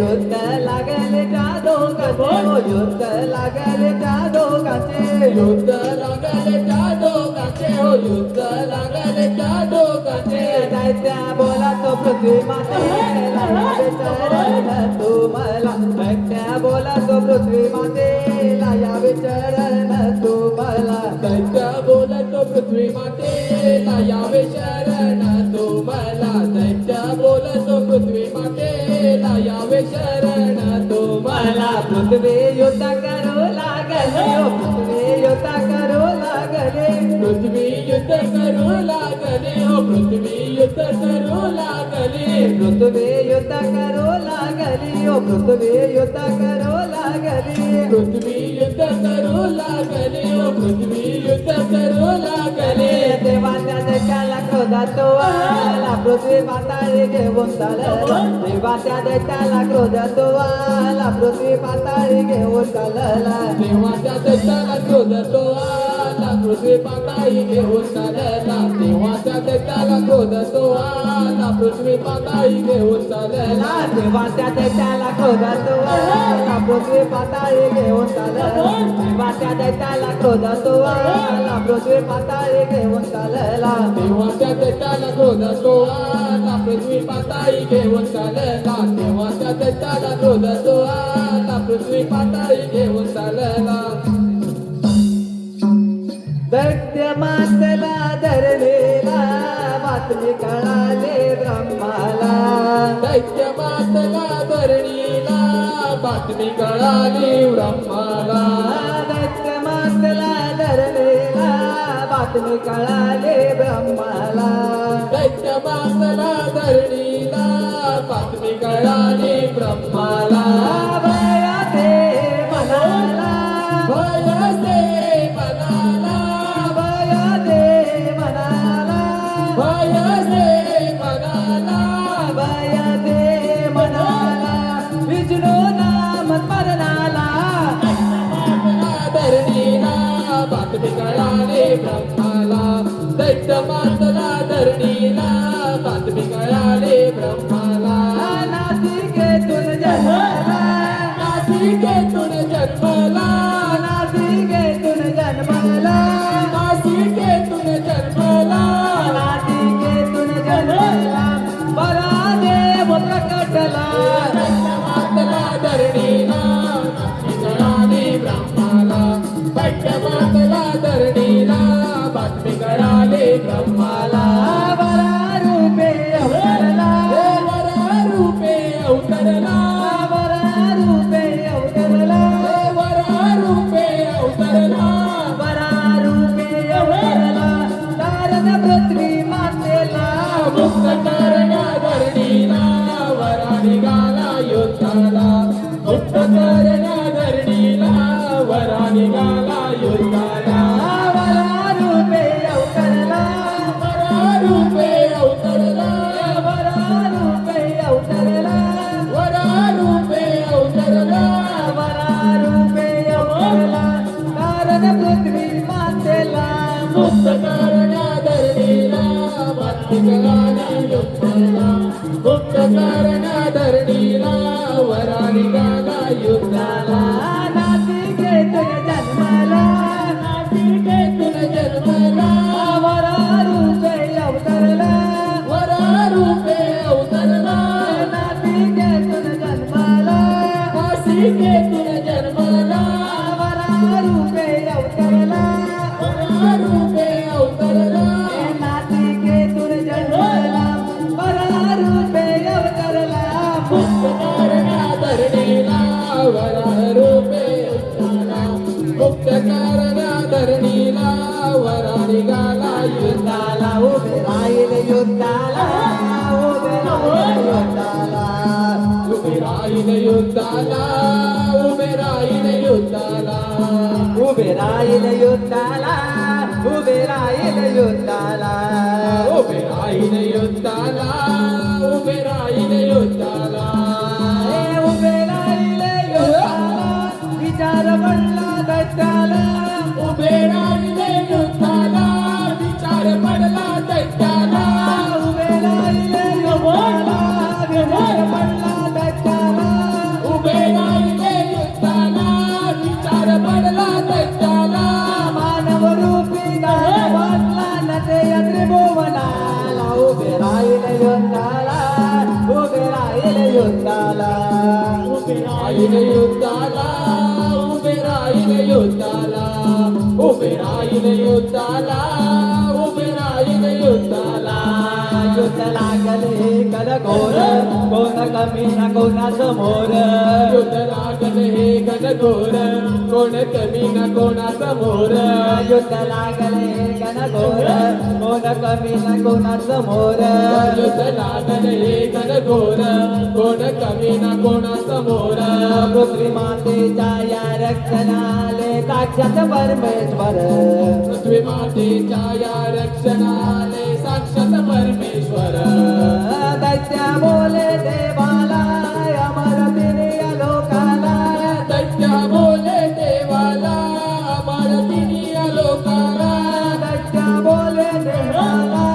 युद्ध लागले त्या दोघांचे युद्ध लागले त्या दोघांचे युद्ध लागले त्या दोघांचे हो युद्ध लागले त्या दोघांचे दैत्या बोला तो पृथ्वी मातेला यावे चरण तुम्हाला दैत्या बोला तो पृथ्वी मातेला यावे चरण तुम्हाला दैत्य बोलतो पृथ्वी मातेला यावे शरण तुम्हाला दैत्य बोलतो पृथ्वी मातेला यावे शरण तुम्हाला पृथ्वी युद्ध करू लागले ओ पृथ्वी युद्ध करू लागले पृथ्वी युद्ध करू लागले हो पृथ्वी युद्ध करू लागले पृथ्वी युद्ध करू लागली ओ पृथ्वी युद्ध करू लागली पृथ्वी युद्ध करू लागले हो पृथ्वी युद्ध करू लागले देवाच्या दैत्याला क्रोधात आला पृथ्वी पाताळी घेऊन चालला देवाच्या दैत्याला क्रोधात आला पृथ्वी पाताळी घेऊन चालला देवाच्या दैत्याला क्रोधतो आला पृथ्वी पाताळी घेऊन चालला देवाच्या दैत्याला क्रोधतो आला पृथ्वी पाताळी घेऊन चालला देवाच्या दैत्याला क्रोधात आला पृथ्वी पाताळी घेऊन चालला देवाच्या दैत्याला क्रोधात आला पृथ्वी पाताळी घेऊन चालला देवाच्या दैत्याला क्रोधतो आला पृथ्वी पाताळी घेऊन चालला देवाच्या दैत्याला क्रोधतो आला पृथ्वी पाताळी घेऊन चालला दैत्य मातला धरणेला बातमी कळाले ब्रह्माला दैत्य मातला धरणीला बातमी कळाली ब्रह्माला दैत्य मातला धरणेला बातमी कळाले ब्रह्माला दैत्य मातला धरणीला बातमी कळाली ब्रह्माला भयाते मनाला भयसे मनाला भयाते मनाला भयसे मनाला भयाते मनाला विष्णू नाम स्मरणाला धरणीला बातमी कळाली ब्रह्माला दैत्य मातला धरणीला बातमी कळाली ब्रह्माला नासिकेतून जन्मला नासिकेतून जन्मला नासिकेतून जन्मला नासिकेतून जन्मला नासिकेतून जन्मला परादेव प्रकटला मातला धरणीला कळाली ब्रह्माला दैत्य मातला धरणीला बातमी कळाली ब्रह्माला वरा रूपे अवतरला देवरा रूपे अवतरला वरा रूपे अवतरला देवरा रूपे अवतरला वरा रूपे अवतरला तारण पृथ्वी मातेला मुक्त करण्या धरणीला वरा निघाला युद्धाला मुक्त करण्या धरणीला वरा निघाला युद्धाला वरा रूपे अवतरला वरा रूपे अवतरला वरा रूपे अवतरला वरा रूपे अवतरला वरा रूपे अवतरला तारण पृथ्वी मातेला मुक्त करण्या धरणीला बातमी कळाली युद्धाला मुक्त करण्या धरणीला वरा निघाला युद्धाला नासिकेतून जन्मला नासिकेतून जन्मला वरा रूपे अवतरला वरा रूपे अवतरला नासिकेतून जन्मला नासिकेतून जन्मला वरा रूपे अवतरला वरा रूपे अवतरला नासिकेतून जन्मला वरा रूपे अवतरला मुक्त करण्या धरणीला वरा रूपे अवतरला मुक्त करण्या धरणीला वरा निघाला युद्धाला युद्धाला उभे राहील युद्धाला उभे राहील युद्धाला उभे राहील युद्धाला उभे राहील युद्धाला उभे राहील युद्धाला उभे राहील युद्धाला उभे राहील युद्धाला उभे राहील युद्धाला उभे राहील युद्धाला विचार पडला दैत्याला उभे राहील युद्धाला विचार पडला दैत्याला उभे राहील युद्धाला विचार पडला दैत्याला राहील युद्धाला उभे राहील युद्धाला उभे राहील युद्धाला उभे राहील युद्धाला युद्ध लागले घनघोर कोण कमी ना कोणा समोर युद्ध लागले हे घनघोर कोण कमी ना कोणा समोर युद्ध लागले घनघोर कोण कमी ना कोणा समोर युद्ध लागले हे घनघोर कोण कमी ना कोणा समोर पृथ्वी मातेच्या या रक्षणाले साक्षात परमेश्वर पृथ्वी मातेच्या या रक्षणाले साक्षात परमेश्वर दैत्या बोले देवाला अमर तिने या लोकाला दैत्य बोले देवाला अमर तिनिया लोकाला दैत्या बोले देवाला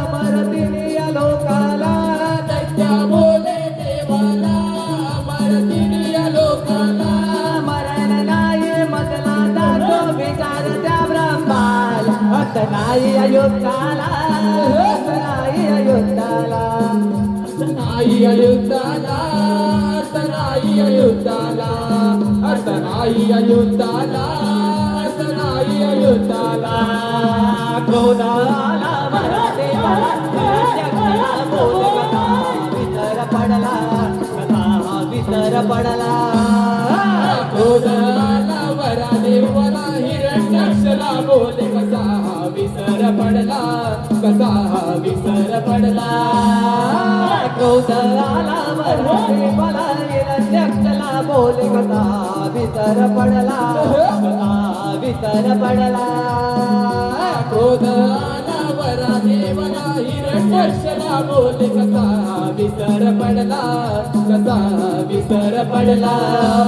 अमर तिने या लोकाला दैत्य बोले देवाला अमर तिनिया लोकाला मरण नाही मधला जातो विचार त्या ब्रह्माला हत नाही अयुद्धाला हत नाही अयुद्धाला नाही अयुद्धाला अर्थ नाही अयुद्धाला अर्थ नाही अयुद्धाला अर्थ नाही अयुद्धाला क्रोधाला मराठे जगला बोल कथा विसर पडला कथा विसर पडला क्रोधाला वरा देवाला हिरण्याक्षला बोले कसा विसर पडला कसा विसर पडला क्रोधाला मराठे मला निरंजला बोल कथा विसर पडला कथा विसर पडला क्रोध आला वरा देवाला हिरण्याक्षला बोले कसा विसर पडला कसा विसर पडला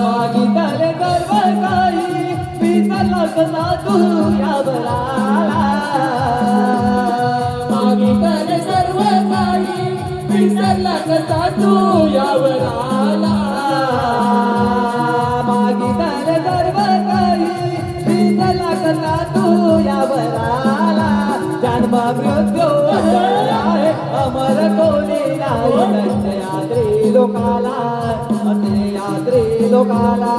मागितले गर्व काही विसरला कसा तू यावराला मागितले सर्व काही विसरला कसा तू यावर आला मागितले गर्व काही विसरला कसा तू यावराला जन्म मृत्यू अचळ आहे अमर कोणी नाही सत्य यात्री लोकाला असे यात्री लोकाला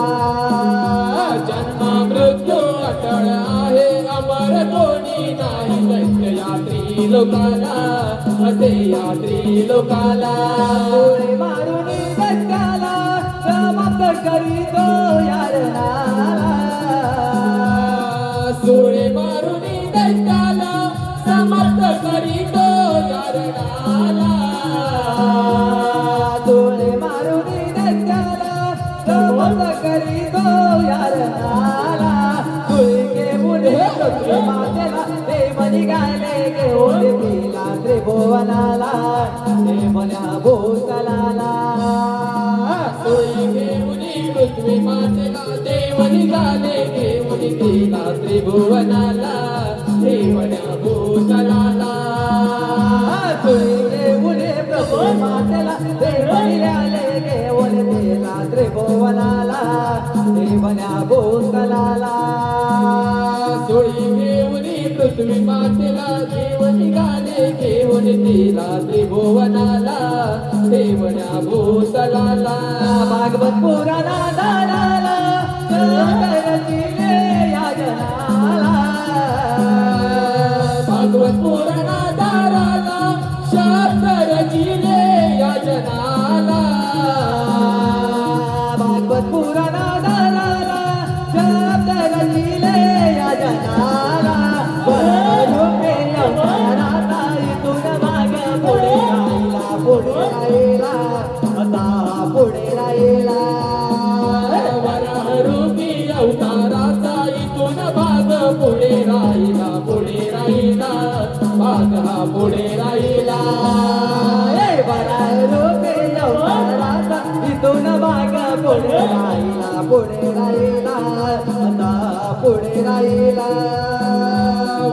जन्म मृत्यू अटळ आहे अमर कोणी नाही दैत्य यात्री लोकाला असे यात्री लोकाला डोळे मारून दैत्याला समाप्त करीतो यारणाला सुळे मारून दैत्याला समाप्त करीतो यारणाला डोळे मारून दैत्याला समाप्त करीतो यारणाला तुळके मुले पृथ्वी मातेला देव निघाले घेऊन तिला त्रिभुवनाला देवन्या भूतलाला सोयी घेऊनी पृथ्वी मातेला देव निघाले घेऊन तिला त्रिभुवनाला देवण्या भूतलाला तुळके मुले पृथ्वी मातेला देव निघाले घेऊन तिला त्रिभुवनाला देवन्या भूतलाला सोळी घेऊनी पृथ्वी मातेला देव निघाले घेऊन तिला त्रिभुवनाला देवण्या भूतलाला भागवत पुराणा दाराला करतीले या जनाला भागवत पुराणा दाराला शब्द रचिले या जनाला भागवत पुराणा दाराला शब्द रचिले या जनाला बरोबे अवताराता इथून माग पुढे राहिला आता पुढे राहिला वराहरूपी अवताराचा इथून भाग पुढे राहिला भाग हा पुढे राहिला वरारूपे अवताराचा इथून माग पुढे राहिला आता पुढे राहिला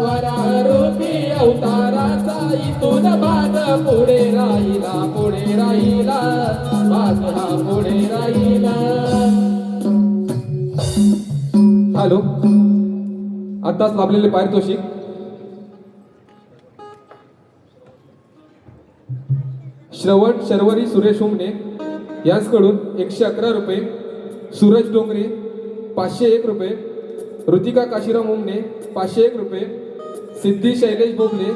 वराहरूपी अवताराचा इथून भाग पुढे राहिला भाग हा पुढे राहिला. हॅलो, आताच लाभलेले पारितोषिक श्रवण शर्वरी सुरेश उमने यांचकडून 111 रुपये, सूरज डोंगरे 501 रुपये, ऋतिका काशीराम उमने 501 रुपये, सिद्धी शैलेश बोबले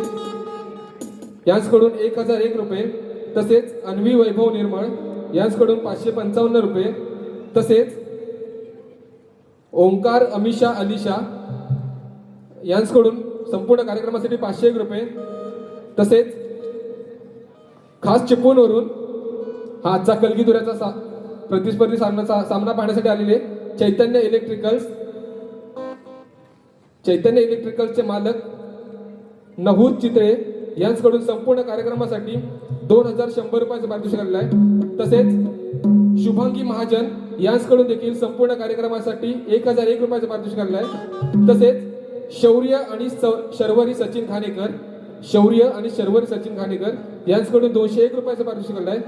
यांचकडून 1001 रुपये, तसेच अन्वी वैभव निर्मळ यांचकडून 555 रुपये, तसेच ओंकार अमिषा अलिशा यांचकडून संपूर्ण कार्यक्रमासाठी 501 रुपये, तसेच खास चिपळूणवरून हा आजचा कलगीतुऱ्याचा प्रतिस्पर्धी सामना पाहण्यासाठी आलेले चैतन्य इलेक्ट्रिकल्सचे मालक नहूद चितळे यांचकडून संपूर्ण कार्यक्रमासाठी 2100 रुपयाचे पारितोषिक आलेलं आहे. तसेच शुभांगी महाजन यांचकडून देखील संपूर्ण कार्यक्रमासाठी 1001 रुपयाचे पारितोषिक आलेलं आहे. तसेच शौर्य आणि शर्वरी सचिन खानेकर यांचकडून 201 रुपयाचे पारितोषिक आलेलं आहे.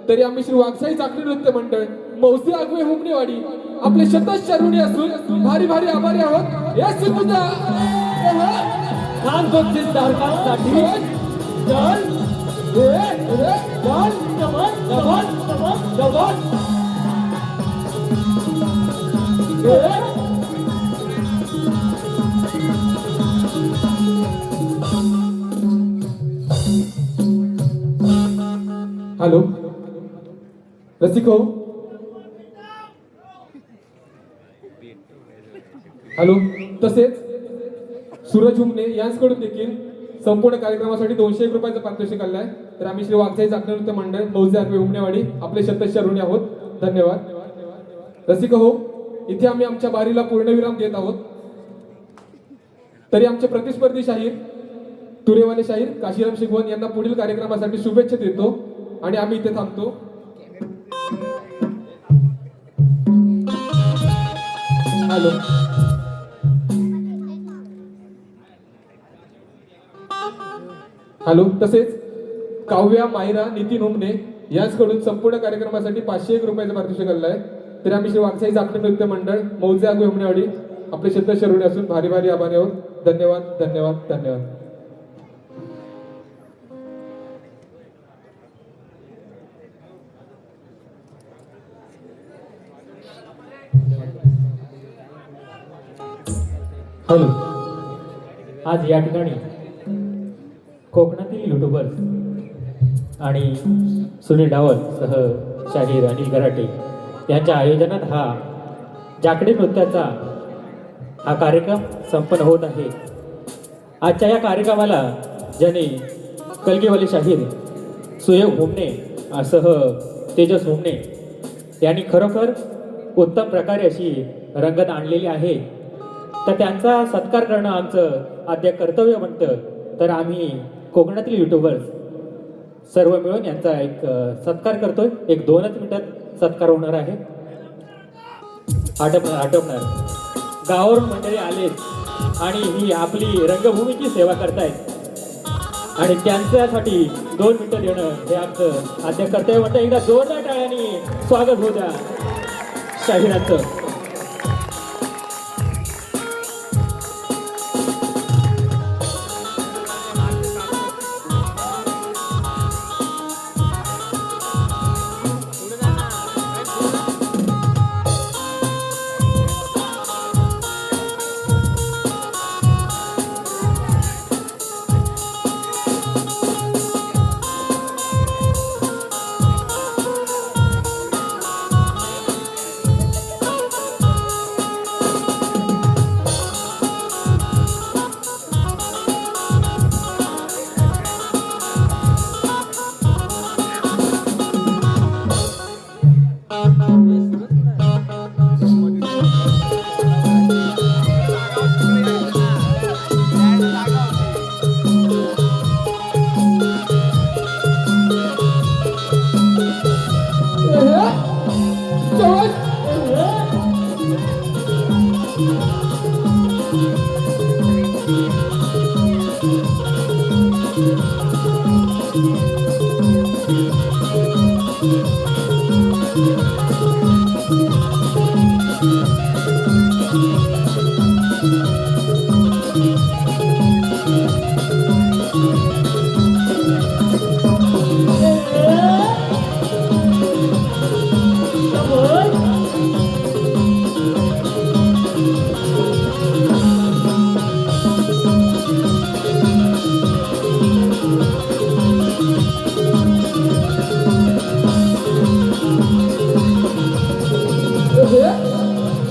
तरी आम्ही श्री वागसाई चाकरी नृत्य मंडळ मौजे आगवे हुमनेवाडी आपले शतश ऋणी असून भारी भारी आभारी आहोत. या सुद्धा खान बक्षीस धारकांसाठी चल हॅलो रसिको, हॅलो. तसेच सूरज हुमने यांचकडून देखील संपूर्ण कार्यक्रमासाठी 201 रुपयाचं पारितोषिक आलं आहे. तर आम्ही श्री वागसाई चाकरी नृत्य मंडळ मौजे आगवे हुमनेवाडी आपले शतश ऋणी आहोत. धन्यवाद. रसिको हो, इथे आम्ही आमच्या बारीला पूर्णविराम देत आहोत. तरी आमचे प्रतिस्पर्धी शाहीर तुरेवाले शाहीर काशीराम शिगवण यांना पुढील कार्यक्रमासाठी शुभेच्छा देतो आणि आम्ही इथे थांबतो. हॅलो. हॅलो. तसेच काव्या मायरा नितीन हुमने यांचकडून संपूर्ण कार्यक्रमासाठी 501 रुपयाचं पारितोषिक आलेलं आहे. तरी आम्ही श्री वागसाई चाकरी नृत्य मंडळ मौजे आगवे हुमनेवाडी आपले शतश ऋणी असून भारी भारी आभारी आहोत. धन्यवाद धन्यवाद धन्यवाद. हॅलो. आज या ठिकाणी कोकणातील युट्यूबर्स आणि सुनील डावल सह शाहीर अनिल गराटे यांच्या आयोजनात हा जाकडे नृत्याचा हा कार्यक्रम संपन्न होत आहे. आजच्या या कार्यक्रमाला ज्याने कलगीवाले शाहीर सुयोग हुमने सह तेजस हुमने यांनी खरोखर उत्तम प्रकारे अशी रंगत आणलेली आहे, तर त्यांचा सत्कार करणं आमचं आद्य कर्तव्य बनतं. तर आम्ही कोकणातील युट्यूबर्स सर्व मिळून यांचा एक सत्कार करतोय. एक 2च मिनिटात सत्कार होणार आहे. आटपणार गावावरून मंडळी आलेत आणि ही आपली रंगभूमीची सेवा करतायत आणि त्यांच्यासाठी 2 मिनिटं देणं हे आमचं आद्य कर्तव्य बनतं. एकदा जोरदार टाळ्यांनी स्वागत होऊ द्या शाहिरांचं.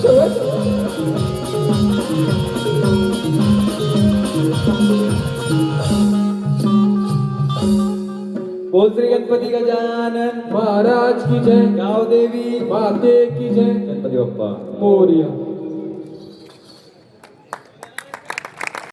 शेवट बोल श्री गणपती गजानन महाराज की जय गाव देवी माते की जय गणपती बाप्पा मोरया